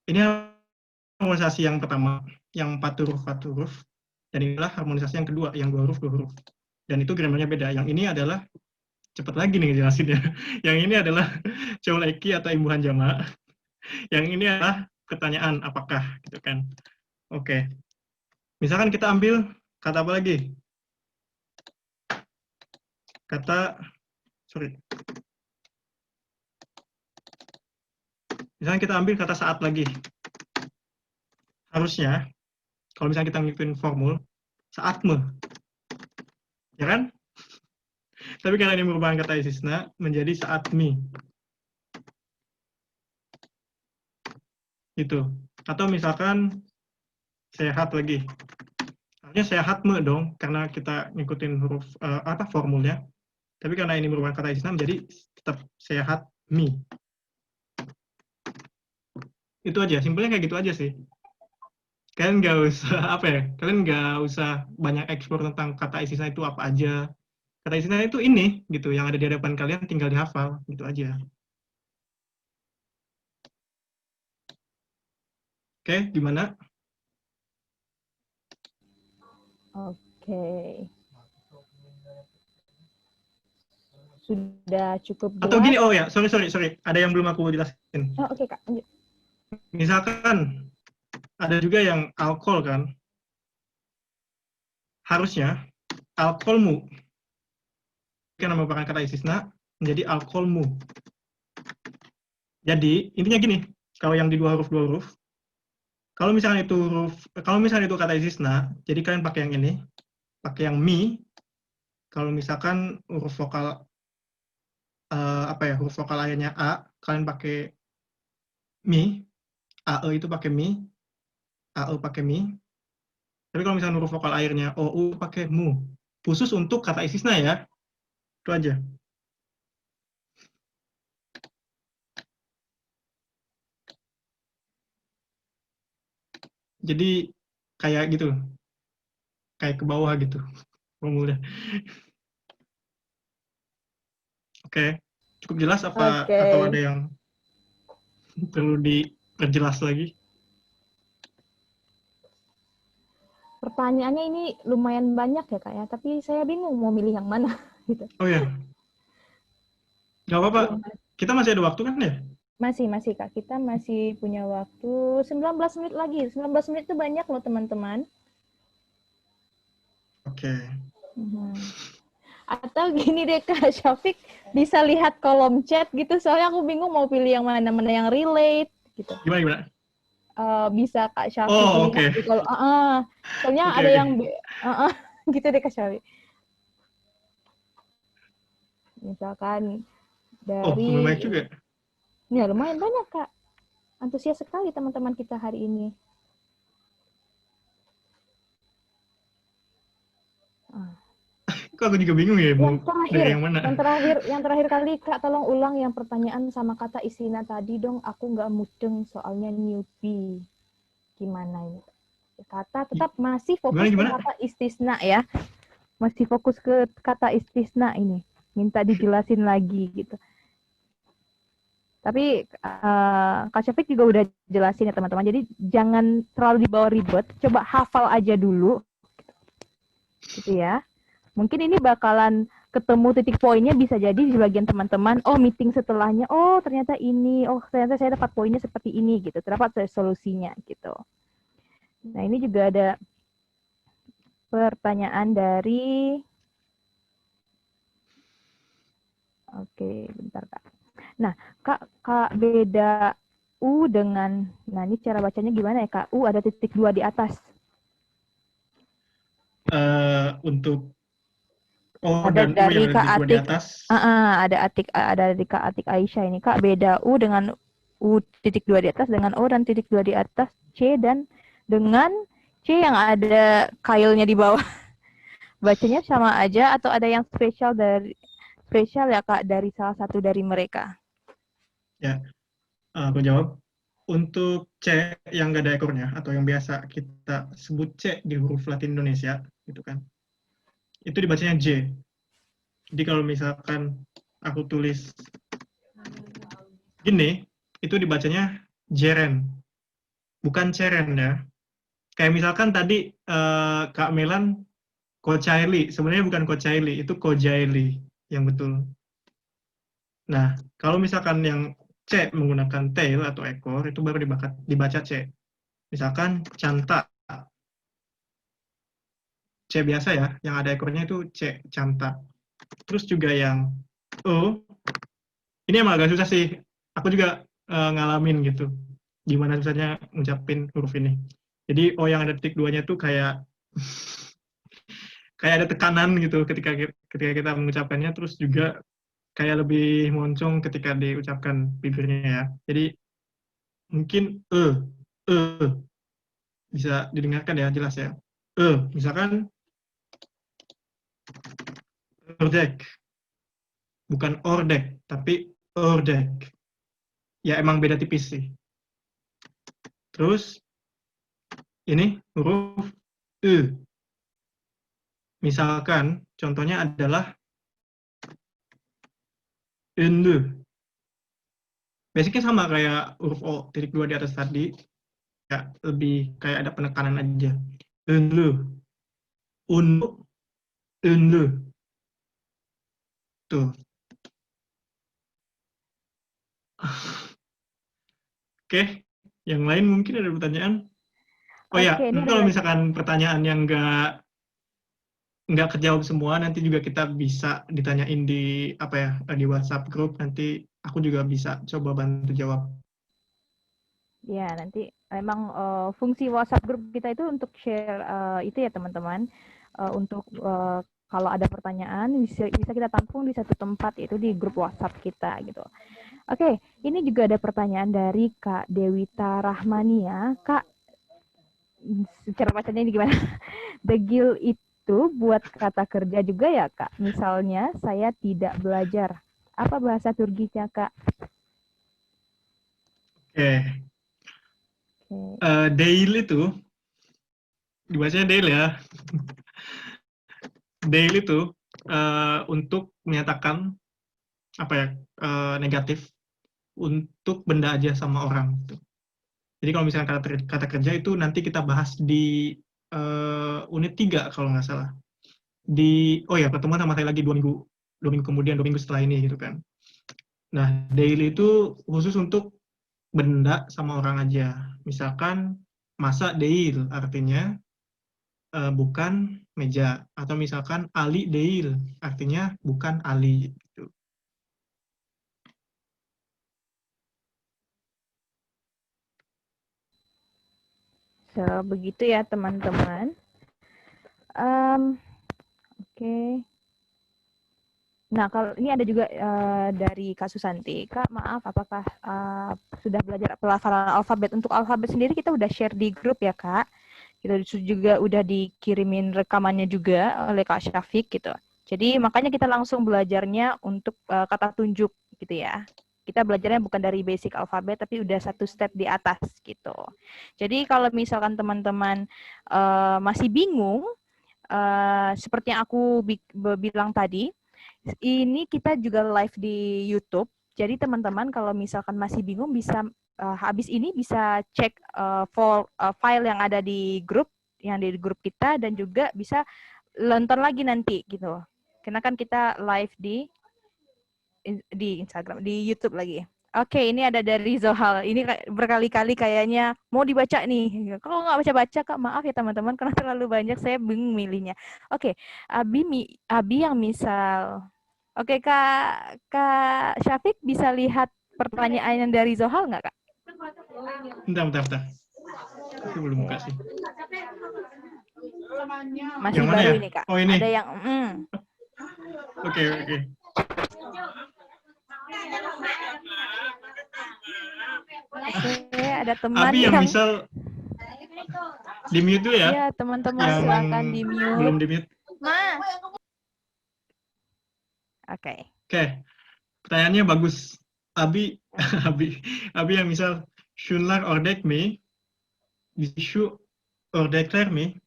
harmonisasi yang pertama, yang 4 huruf, dan inilah harmonisasi yang kedua, yang 2 huruf. Dan itu grammarnya beda. Yang ini adalah, cepat lagi nih ngejelasinnya. Yang ini adalah Chouleki atau imbuhan jamak. Yang ini adalah pertanyaan, apakah, gitu kan. Oke. Misalkan kita ambil kata apa lagi? Misalkan kita ambil kata saat lagi. Harusnya, kalau misalnya kita ngikutin formul, saatme. Ya kan? Tapi karena ini merupakan kata istisna, menjadi saatmi. Gitu. Atau misalkan sehat lagi. Harusnya sehatme dong, karena kita ngikutin huruf formulnya. Tapi karena ini merupakan kata istisna, menjadi tetap sehatmi. Itu aja, simpelnya kayak gitu aja sih. Kalian nggak usah kalian nggak usah banyak eksplor tentang kata istisna itu apa aja. Kata istisna itu ini gitu, yang ada di hadapan kalian tinggal dihafal, gitu aja. Oke, gimana? Oke. Sudah cukup jelas. Atau gini, oh ya, sorry, ada yang belum aku jelasin. Oh, oke, Kak. Lanjut. Misalkan ada juga yang alkohol kan, harusnya alkoholmu, karena merupakan kata istisna, menjadi alkoholmu. Jadi intinya gini, kalau yang di dua huruf, kalau misalnya itu kata istisna, jadi kalian pakai yang ini, pakai yang mi. Kalau misalkan huruf vokal huruf vokal ayahnya a, kalian pakai mi, ae itu pakai mi, ae pakai mi. Tapi kalau misalnya huruf vokal akhirnya ou pakai mu. Khusus untuk kata istisna ya. Itu aja. Jadi kayak gitu. Kayak ke bawah gitu formulnya. Oke. Cukup jelas apa Oke. atau ada yang perlu diperjelas lagi? Pertanyaannya ini lumayan banyak ya, Kak ya, tapi saya bingung mau milih yang mana gitu. Oh ya. Nggak apa-apa. Iya, Kita masih ada waktu kan ya? masih Kak. Kita masih punya waktu 19 menit lagi. 19 menit itu banyak loh, teman-teman. Oke. Atau gini deh, Kak Syafiq, bisa lihat kolom chat gitu, soalnya aku bingung mau pilih yang mana yang relate gitu. Gimana? Bisa Kak Syafiq Oh, lihat di kolom. Soalnya Oke, ada oke. yang gitu deh, Kak Syafiq. Misalkan Oh, lumayan dari banyak juga. ya lumayan banyak, Kak. Antusias sekali teman-teman kita hari ini. Kok aku juga bingung ya mau dari yang mana. Yang terakhir kali Kak, tolong ulang yang pertanyaan sama kata istina tadi dong. Aku nggak mudeng soalnya newbie. Gimana ini? Kata tetap masih fokus ke Gimana? kata istisna ya. Masih fokus ke kata istisna ini. Minta dijelasin lagi gitu. Tapi Kak Syafiq juga udah jelasin ya teman-teman. Jadi jangan terlalu dibawa ribet. Coba hafal aja dulu. Gitu ya. Mungkin ini bakalan ketemu titik poinnya, bisa jadi di bagian teman-teman, oh meeting setelahnya, oh ternyata ini, oh ternyata saya dapat poinnya seperti ini gitu, terdapat solusinya gitu. Nah ini juga ada pertanyaan dari, oke bentar Kak. Nah Kak beda U dengan, nah ini cara bacanya gimana ya Kak, U ada titik 2 di atas. untuk O Ada dan U dari yang ada Kak titik 2 di Atik, atas. ada dari Kak Atik Aisyah ini. Kak, beda U dengan U titik 2 di atas dengan O dan titik 2 di atas, C dan dengan C yang ada kailnya di bawah. Bacanya sama aja atau ada yang spesial ya Kak dari salah satu dari mereka? Ya, aku jawab. Untuk C yang nggak ada ekornya atau yang biasa kita sebut C di huruf Latin Indonesia, gitu kan? Itu dibacanya J. Jadi kalau misalkan aku tulis gini, itu dibacanya Jeren, bukan Ceren ya. Kayak misalkan tadi Kak Melan Kocaeli, sebenarnya bukan Kocaeli, itu Kojaeli yang betul. Nah, kalau misalkan yang C menggunakan tail atau ekor, itu baru dibaca C. Misalkan Canta, C biasa ya, yang ada ekornya itu C, Canta. Terus juga yang O, ini emang agak susah sih. Aku juga ngalamin gitu. Gimana susahnya ngucapin huruf ini. Jadi O yang ada titik duanya tuh kayak kayak ada tekanan gitu ketika kita mengucapkannya, terus juga kayak lebih moncong ketika diucapkan bibirnya ya. Jadi mungkin bisa didengarkan ya jelas ya. Misalkan ordek, bukan ordek, tapi ordek. Ya emang beda tipis sih. Terus ini huruf E. Misalkan contohnya adalah ende. Basicnya sama kayak huruf O titik dua di atas tadi, ya lebih kayak ada penekanan aja. Ende, untuk, ende. Tuh. Oke, yang lain mungkin ada pertanyaan? Oh ya, Oke, ini ada kalau lagi. misalkan pertanyaan yang nggak kejawab semua, nanti juga kita bisa ditanyain di apa ya di WhatsApp group. Nanti aku juga bisa coba bantu jawab. Ya, nanti memang fungsi WhatsApp grup kita itu untuk share itu ya teman-teman. Untuk kalau ada pertanyaan bisa kita tampung di satu tempat yaitu di grup WhatsApp kita gitu. Oke, ini juga ada pertanyaan dari Kak Dewita Rahmania. Kak, cara bacanya ini gimana? Degil itu buat kata kerja juga ya Kak? Misalnya saya tidak belajar. Apa bahasa Turkinya Kak? Oke, Oke. Dail itu dibacanya Dail ya. Dail itu untuk menyatakan apa ya negatif untuk benda aja sama orang. Gitu. Jadi kalau misalnya kata kerja itu nanti kita bahas di unit 3 kalau nggak salah. Oh ya, pertemuan sama saya lagi 2 minggu kemudian, 2 minggu setelah ini gitu kan. Nah, daily itu khusus untuk benda sama orang aja. Misalkan masa deil artinya bukan meja, atau misalkan Ali deil artinya bukan Ali gitu. So, begitu ya teman-teman. Oke. Nah, kalau ini ada juga dari Kak Susanti. Kak, maaf, apakah sudah belajar pelafalan alfabet? Untuk alfabet sendiri kita udah share di grup ya, Kak. Kita juga udah dikirimin rekamannya juga oleh Kak Syafiq gitu. Jadi makanya kita langsung belajarnya untuk kata tunjuk gitu ya. Kita belajarnya bukan dari basic alfabet, tapi udah satu step di atas gitu. Jadi kalau misalkan teman-teman masih bingung, seperti yang aku bilang tadi, ini kita juga live di YouTube. Jadi teman-teman kalau misalkan masih bingung bisa habis ini bisa cek file yang ada di grup kita dan juga bisa nonton lagi nanti gitu. Karena kan kita live di Instagram, di YouTube lagi. Oke, ini ada dari Zohal. Ini berkali-kali kayaknya mau dibaca nih. Kalau nggak baca-baca, Kak, maaf ya teman-teman, karena terlalu banyak saya bingung milihnya. Oke, Abi yang misal. Oke, Kak Syafiq bisa lihat pertanyaan yang dari Zohal nggak, Kak? Bentar. Aku belum buka sih. Masih Yang mana baru ya? ini, Kak. Oh, ini. Ada yang Oke. Oke, ada teman Abi yang yang misal di mute dulu ya, ya, teman-teman yang silakan di mute. belum di mute. Oke. Oke, pertanyaannya bagus. Abi, Abi yang misal Schunlar ordek me, Bishu ordek me,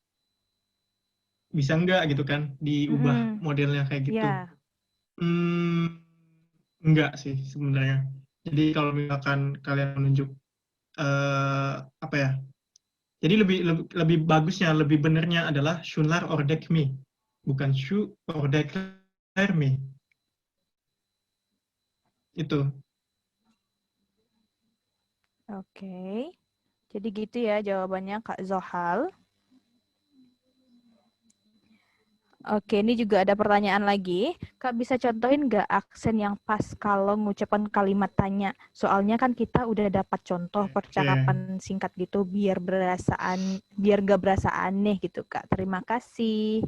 bisa nggak gitu kan diubah modelnya kayak gitu? Ya. Enggak sih sebenarnya. Jadi kalau misalkan kalian menunjuk apa ya? Jadi lebih bagusnya, lebih benernya adalah Schunlar ordek me, bukan Shu ordek me. Itu. Oke. Jadi gitu ya jawabannya Kak Zohal. Oke, ini juga ada pertanyaan lagi. Kak bisa contohin nggak aksen yang pas kalau ngucapkan kalimat tanya? Soalnya kan kita udah dapat contoh percakapan singkat gitu biar nggak berasa aneh gitu Kak. Terima kasih.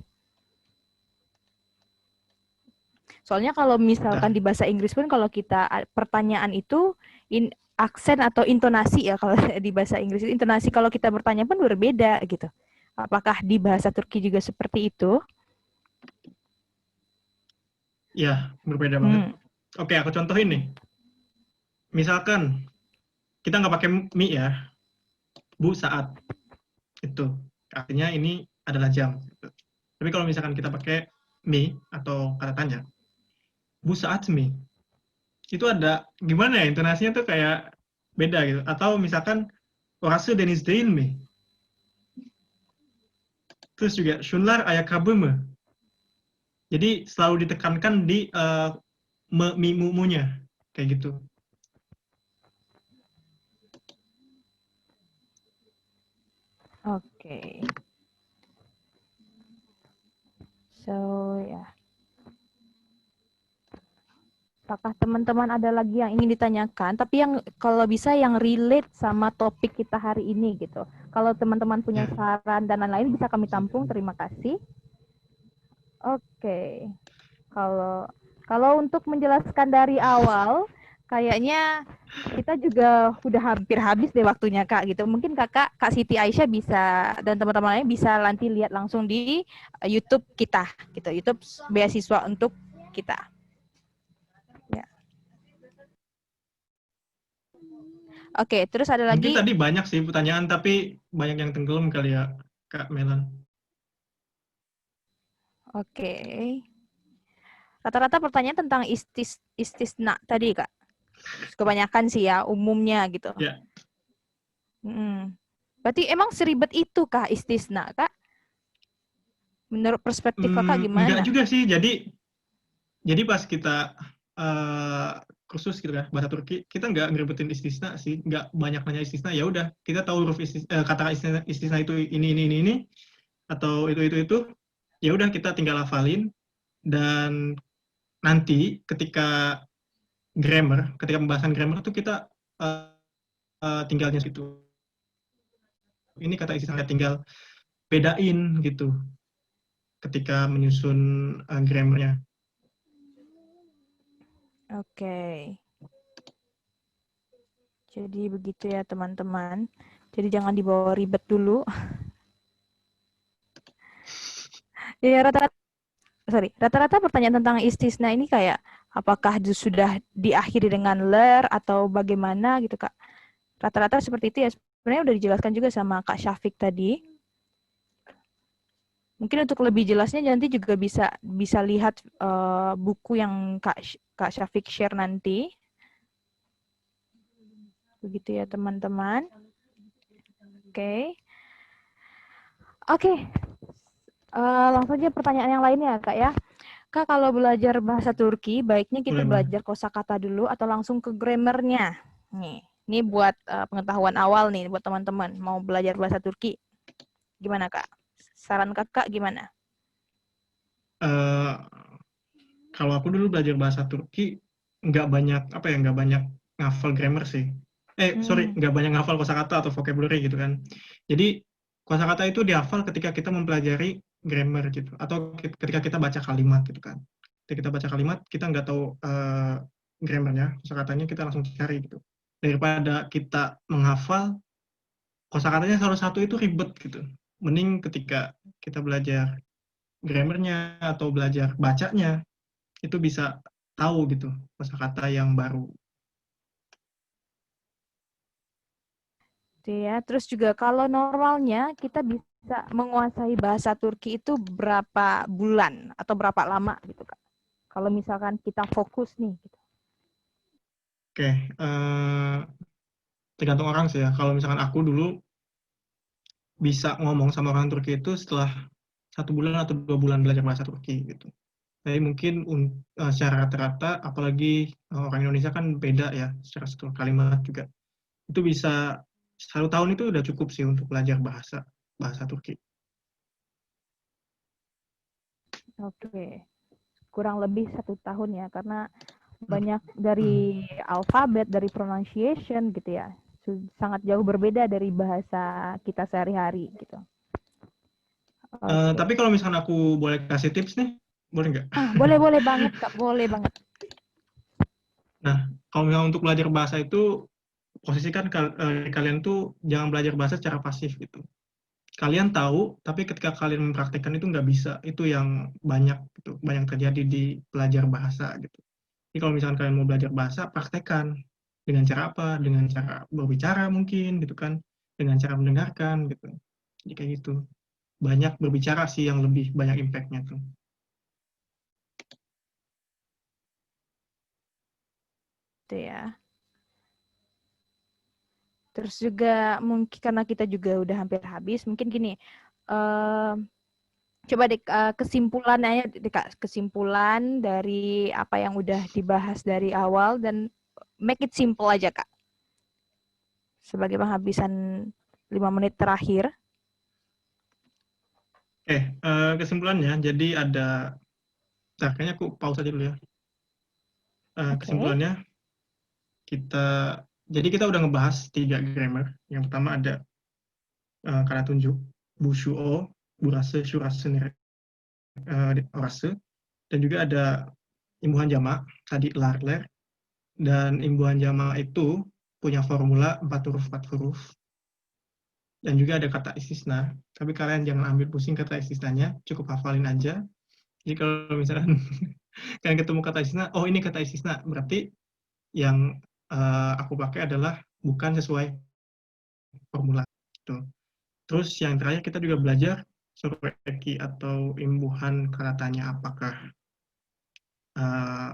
Soalnya kalau misalkan di bahasa Inggris pun kalau kita pertanyaan itu aksen atau intonasi ya kalau di bahasa Inggris intonasi kalau kita bertanya pun berbeda gitu. Apakah di bahasa Turki juga seperti itu? Ya, berbeda banget. Oke, aku contohin nih. Misalkan kita nggak pakai mi ya, bu saat itu artinya ini adalah jam. Tapi kalau misalkan kita pakai mi atau kata tanya, bu saat mi, itu ada gimana ya intonasinya tuh kayak beda gitu. Atau misalkan orası deniz değil mi? Terus juga şunlar ayakkabı mı? Jadi selalu ditekankan di mi mu-nya kayak gitu. Oke. So ya. Apakah teman-teman ada lagi yang ingin ditanyakan? Tapi yang kalau bisa yang relate sama topik kita hari ini gitu. Kalau teman-teman punya saran dan lain-lain bisa kami tampung. Terima kasih. Oke. Kalau untuk menjelaskan dari awal, kayaknya kita juga udah hampir habis deh waktunya Kak gitu. Mungkin Kak Siti Aisyah bisa dan teman-teman lain bisa nanti lihat langsung di YouTube kita gitu. YouTube beasiswa untuk kita. Ya. Oke, terus ada lagi. Mungkin tadi banyak sih pertanyaan tapi banyak yang tenggelam kali ya Kak Melan. Oke. Rata-rata pertanyaan tentang istisna tadi Kak. Kebanyakan sih ya umumnya gitu. Ya. Berarti emang seribet itu Kak istisna Kak? Menurut perspektif Kakak gimana? Enggak juga sih. Jadi pas kita kursus gitu kan bahasa Turki, kita nggak ngeribetin istisna sih, nggak banyak nanya istisna. Ya udah, kita tahu huruf kata istisna itu ini atau itu. Ya udah kita tinggal hafalin dan nanti ketika pembahasan grammar itu kita tinggalnya situ. Ini kata istisna tinggal bedain gitu ketika menyusun grammarnya. Oke. Jadi begitu ya teman-teman. Jadi jangan dibawa ribet dulu. Ya rata-rata pertanyaan tentang istisna ini kayak apakah sudah diakhiri dengan ler atau bagaimana gitu Kak. Rata-rata seperti itu ya. Sebenarnya udah dijelaskan juga sama Kak Syafiq tadi. Mungkin untuk lebih jelasnya nanti juga bisa lihat buku yang Kak Syafiq share nanti. Begitu ya teman-teman. Oke. Langsung aja pertanyaan yang lainnya Kak ya. Kak kalau belajar bahasa Turki baiknya kita belajar kosakata dulu atau langsung ke grammarnya. Ini buat pengetahuan awal nih buat teman-teman mau belajar bahasa Turki. Gimana Kak? Saran Kakak gimana? Kalau aku dulu belajar bahasa Turki nggak banyak ngafal grammar sih. Nggak banyak ngafal kosakata atau vocabulary gitu kan. Jadi kosakata itu dihafal ketika kita mempelajari grammar gitu, atau ketika kita baca kalimat gitu kan. Ketika kita baca kalimat, kita nggak tahu grammarnya, kosakatanya kita langsung cari gitu. Daripada kita menghafal, kosakatanya salah satu itu ribet gitu. Mending ketika kita belajar grammarnya atau belajar bacanya, itu bisa tahu gitu kosakata yang baru. Ya, terus juga kalau normalnya kita bisa menguasai bahasa Turki itu berapa bulan atau berapa lama gitu Kak? Kalau misalkan kita fokus nih gitu. Oke, tergantung orang sih ya. Kalau misalkan aku dulu bisa ngomong sama orang Turki itu setelah 1 bulan atau 2 bulan belajar bahasa Turki gitu. Jadi mungkin secara rata-rata, apalagi orang Indonesia kan beda ya secara struktur kalimat juga. Itu bisa 1 tahun itu udah cukup sih untuk belajar bahasa Turki. Oke, kurang lebih 1 tahun ya, karena Hmm. banyak dari alfabet, dari pronunciation gitu ya, sangat jauh berbeda dari bahasa kita sehari-hari gitu. Oke. Tapi kalau misalkan aku boleh kasih tips nih, boleh nggak? Boleh banget Kak, boleh banget. Nah, kalau misalnya untuk belajar bahasa itu, posisikan kalian tuh jangan belajar bahasa secara pasif gitu. Kalian tahu, tapi ketika kalian mempraktekkan itu nggak bisa. Itu yang banyak gitu, banyak terjadi di pelajar bahasa gitu. Jadi kalau misalkan kalian mau belajar bahasa, praktekkan. Dengan cara apa? Dengan cara berbicara mungkin gitu kan, dengan cara mendengarkan gitu. Jadi kayak gitu. Banyak berbicara sih yang lebih banyak impact-nya tuh. Itu ya. Terus juga mungkin karena kita juga udah hampir habis, mungkin gini, coba deh kesimpulannya deh Kak, kesimpulan dari apa yang udah dibahas dari awal dan make it simple aja Kak. Sebagai penghabisan 5 menit terakhir. Oke, kesimpulannya, jadi kayaknya aku pause aja dulu ya. Oke. Kesimpulannya, jadi kita udah ngebahas 3 grammar. Yang pertama ada kata tunjuk, bushuo, burase, shurase, orase. Dan juga ada imbuhan jamak, tadi lar, ler. Dan imbuhan jamak itu punya formula 4 huruf. Dan juga ada kata istisna. Tapi kalian jangan ambil pusing kata istisnanya, cukup hafalin aja. Jadi kalau misalkan kalian ketemu kata istisna, oh ini kata istisna, berarti yang aku pakai adalah bukan sesuai formula. Gitu. Terus yang terakhir kita juga belajar soreki atau imbuhan katanya, apakah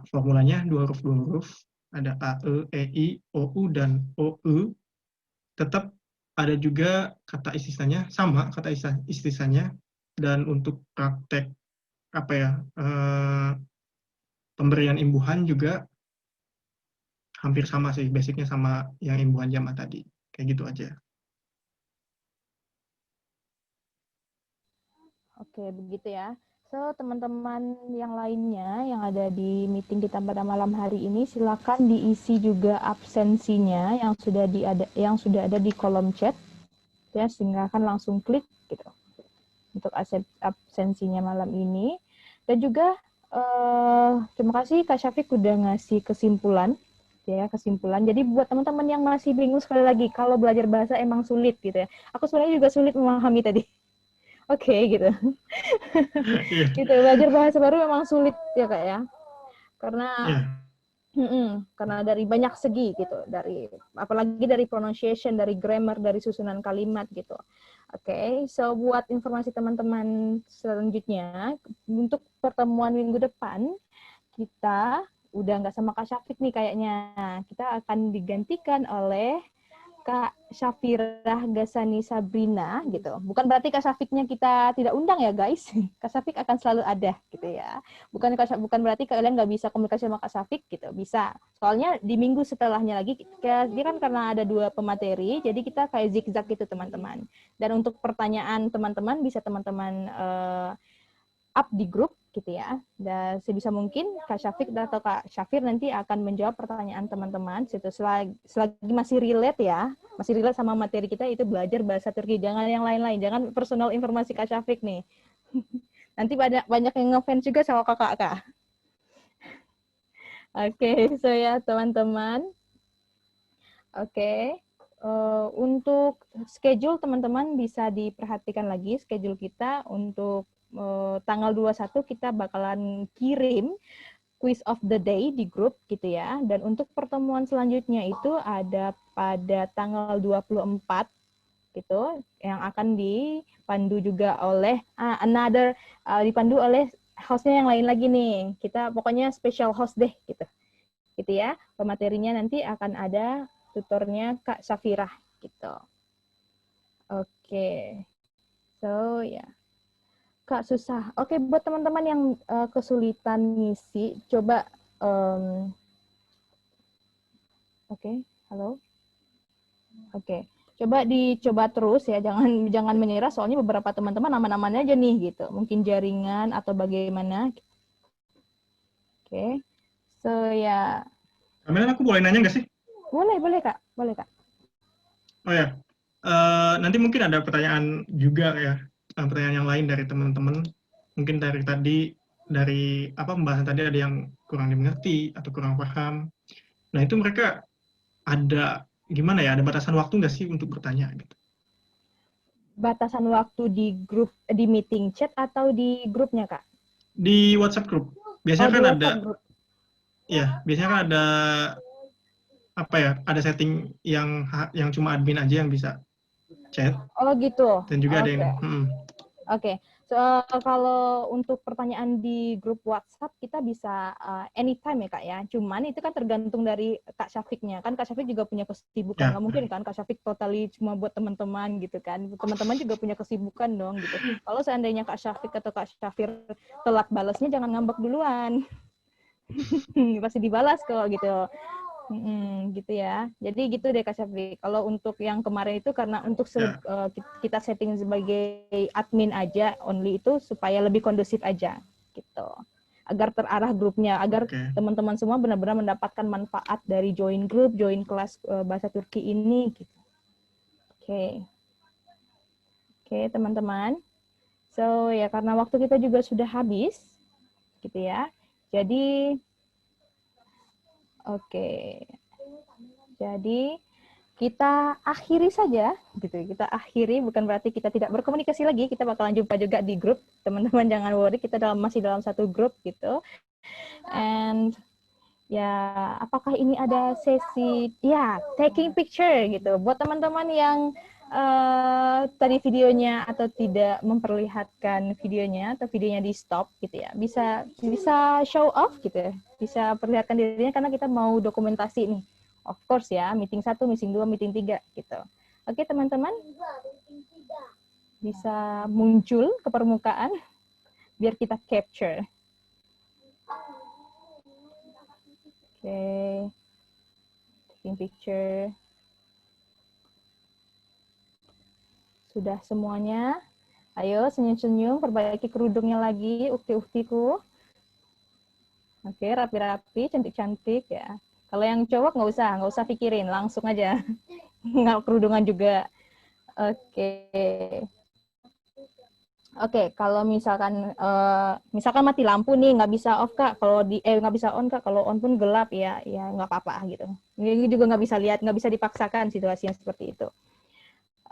formulanya 2 huruf, ada A, E, E, I, O, U, dan O, U. Tetap ada juga kata istisnanya, sama kata istisnanya, dan untuk praktek apa ya, pemberian imbuhan juga hampir sama sih, basicnya sama yang imbuhan jamak tadi. Kayak gitu aja. Oke, begitu ya. So, teman-teman yang lainnya yang ada di meeting kita pada malam hari ini, silakan diisi juga absensinya yang sudah ada di kolom chat, ya, sehingga akan langsung klik gitu untuk absensinya malam ini. Dan juga terima kasih Kak Syafiq udah ngasih kesimpulan, ya, kesimpulan. Jadi buat teman-teman yang masih bingung, sekali lagi, kalau belajar bahasa emang sulit gitu ya. Aku sebenarnya juga sulit memahami tadi. Oke, gitu. Iya. Gitu, belajar bahasa baru memang sulit ya Kak ya. Karena Iya. karena dari banyak segi gitu, apalagi dari pronunciation, dari grammar, dari susunan kalimat gitu. Oke, so buat informasi teman-teman selanjutnya, untuk pertemuan minggu depan kita udah nggak sama Kak Syafiq nih kayaknya. Kita akan digantikan oleh Kak Syafirah Gasani Sabrina gitu. Bukan berarti Kak Syafiknya kita tidak undang ya guys. Kak Syafik akan selalu ada gitu ya. Bukan berarti kalian nggak bisa komunikasi sama Kak Syafik gitu. Bisa. Soalnya di minggu setelahnya lagi dia kan karena ada 2 pemateri, jadi kita kayak zigzag gitu teman-teman. Dan untuk pertanyaan teman-teman bisa teman-teman up di grup gitu ya. Dan sebisa mungkin Kak Syafiq atau Kak Syafir nanti akan menjawab pertanyaan teman-teman situ selagi masih relate ya, masih relate sama materi kita itu belajar bahasa Turki, jangan yang lain-lain, jangan personal informasi Kak Syafiq nih. Nanti banyak yang ngefans juga sama kakak Kak. Oke, so ya teman-teman. Oke. Untuk schedule teman-teman bisa diperhatikan lagi schedule kita untuk tanggal 21 kita bakalan kirim quiz of the day di grup gitu ya. Dan untuk pertemuan selanjutnya itu ada pada tanggal 24 gitu yang akan dipandu juga oleh dipandu oleh hostnya yang lain lagi nih. Kita pokoknya special host deh gitu. Gitu ya. Pematerinya nanti akan ada tutornya Kak Safirah gitu. Oke. So ya. Kak susah. Oke, buat teman-teman yang kesulitan ngisi, coba oke, halo. Oke. Coba dicoba terus ya, jangan menyerah soalnya beberapa teman-teman aman-aman aja nih gitu. Mungkin jaringan atau bagaimana. Oke. So ya. Kamila, aku boleh nanya nggak sih? Boleh Kak. Boleh Kak. Oh ya, nanti mungkin ada pertanyaan juga ya, pertanyaan yang lain dari teman-teman. Mungkin dari tadi, dari apa pembahasan tadi ada yang kurang dimengerti atau kurang paham. Nah itu mereka ada gimana ya? Ada batasan waktu nggak sih untuk bertanya gitu? Batasan waktu di grup di meeting chat atau di grupnya Kak? Di WhatsApp group, Oh, biasanya di kan ada, WhatsApp grup. biasanya kan ada apa ya? Ada setting yang cuma admin aja yang bisa chat, Oh gitu. dan juga ada Oke. yang, Oke. So, kalau untuk pertanyaan di grup WhatsApp kita bisa anytime ya Kak ya. Cuman itu kan tergantung dari Kak Syafiknya. Kan Kak Syafik juga punya kesibukan. ya. Nggak mungkin kan Kak Syafik totally cuma buat teman-teman gitu kan. Teman-teman juga punya kesibukan dong gitu. Kalau seandainya Kak Syafik atau Kak Syafir telat balasnya jangan ngambek duluan. Pasti dibalas kok gitu. Gitu ya. Jadi gitu deh Kak Syafri. Kalau untuk yang kemarin itu karena untuk Ya. kita setting sebagai admin aja only itu supaya lebih kondusif aja gitu. Agar terarah grupnya, agar Oke. teman-teman semua benar-benar mendapatkan manfaat dari join grup, join kelas bahasa Turki ini gitu. Oke. Oke, teman-teman. So, ya karena waktu kita juga sudah habis gitu ya. Jadi oke. Jadi kita akhiri saja gitu. Kita akhiri bukan berarti kita tidak berkomunikasi lagi. Kita bakalan jumpa juga di grup. Teman-teman jangan worry, kita masih dalam satu grup gitu. And ya, apakah ini ada sesi ya taking picture gitu buat teman-teman yang tadi videonya atau tidak memperlihatkan videonya atau videonya di stop gitu ya. Bisa show off gitu ya. Bisa perlihatkan dirinya karena kita mau dokumentasi nih. Of course ya, meeting 1, meeting 2, meeting 3 gitu. Oke, teman-teman bisa muncul ke permukaan biar kita capture. Oke. Taking picture. Sudah semuanya? Ayo senyum-senyum, perbaiki kerudungnya lagi, ukti-uktiku. Oke, rapi-rapi, cantik-cantik ya. Kalau yang cowok nggak usah pikirin, langsung aja. Nggak kerudungan juga. Oke. Oke, kalau misalkan mati lampu nih nggak bisa off Kak, kalau nggak bisa on Kak, kalau on pun gelap ya, ya nggak apa-apa gitu. Ini juga nggak bisa lihat, nggak bisa dipaksakan situasinya seperti itu.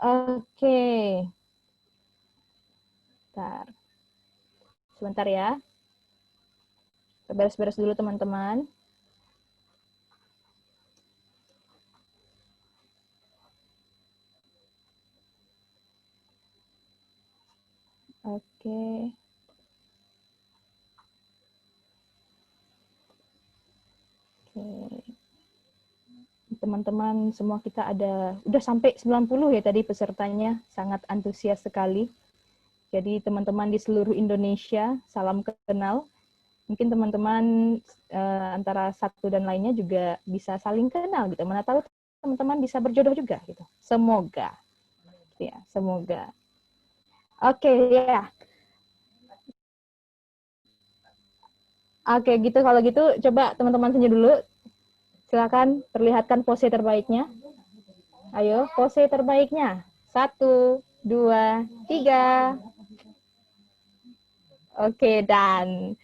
Oke, bentar. Sebentar ya. Beres-beres dulu teman-teman. Oke. Oke. Teman-teman semua kita udah sampai 90 ya tadi pesertanya, sangat antusias sekali. Jadi teman-teman di seluruh Indonesia, salam kenal. Mungkin teman-teman antara satu dan lainnya juga bisa saling kenal gitu. Mana tahu teman-teman bisa berjodoh juga gitu. Semoga. Ya, semoga. Oke, ya. Oke, gitu kalau gitu coba teman-teman senyum dulu. Silakan perlihatkan pose terbaiknya. Ayo, pose terbaiknya. 1, 2, 3. Oke, dan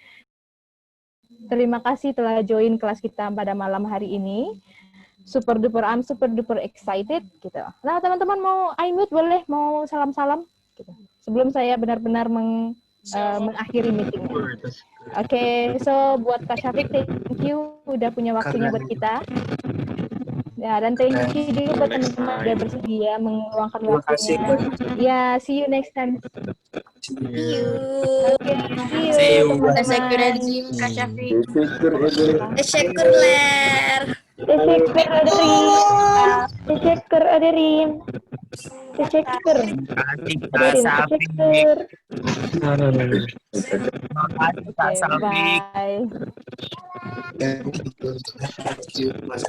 terima kasih telah join kelas kita pada malam hari ini. I'm super duper excited gitu. Nah, teman-teman mau unmute boleh, mau salam-salam gitu. Sebelum saya benar-benar mengakhiri meetingnya. Oke, so buat Kak Syafiq, thank you udah punya waktunya buat kita. Ya, dan thank you juga buat teman-teman udah bersedia meluangkan Terima kasih. waktunya. Ya, see you next time. See you. Oke, see See you you. teman-teman. Kak Syafiq. Syukur aja. Syukur ler. Teşekkür ederim. Teşekkür ederim. Teşekkür Kasih Kak ederim. Safik. Teşekkür. Terima kasih Kak Oke, Safik. bye. Thank you.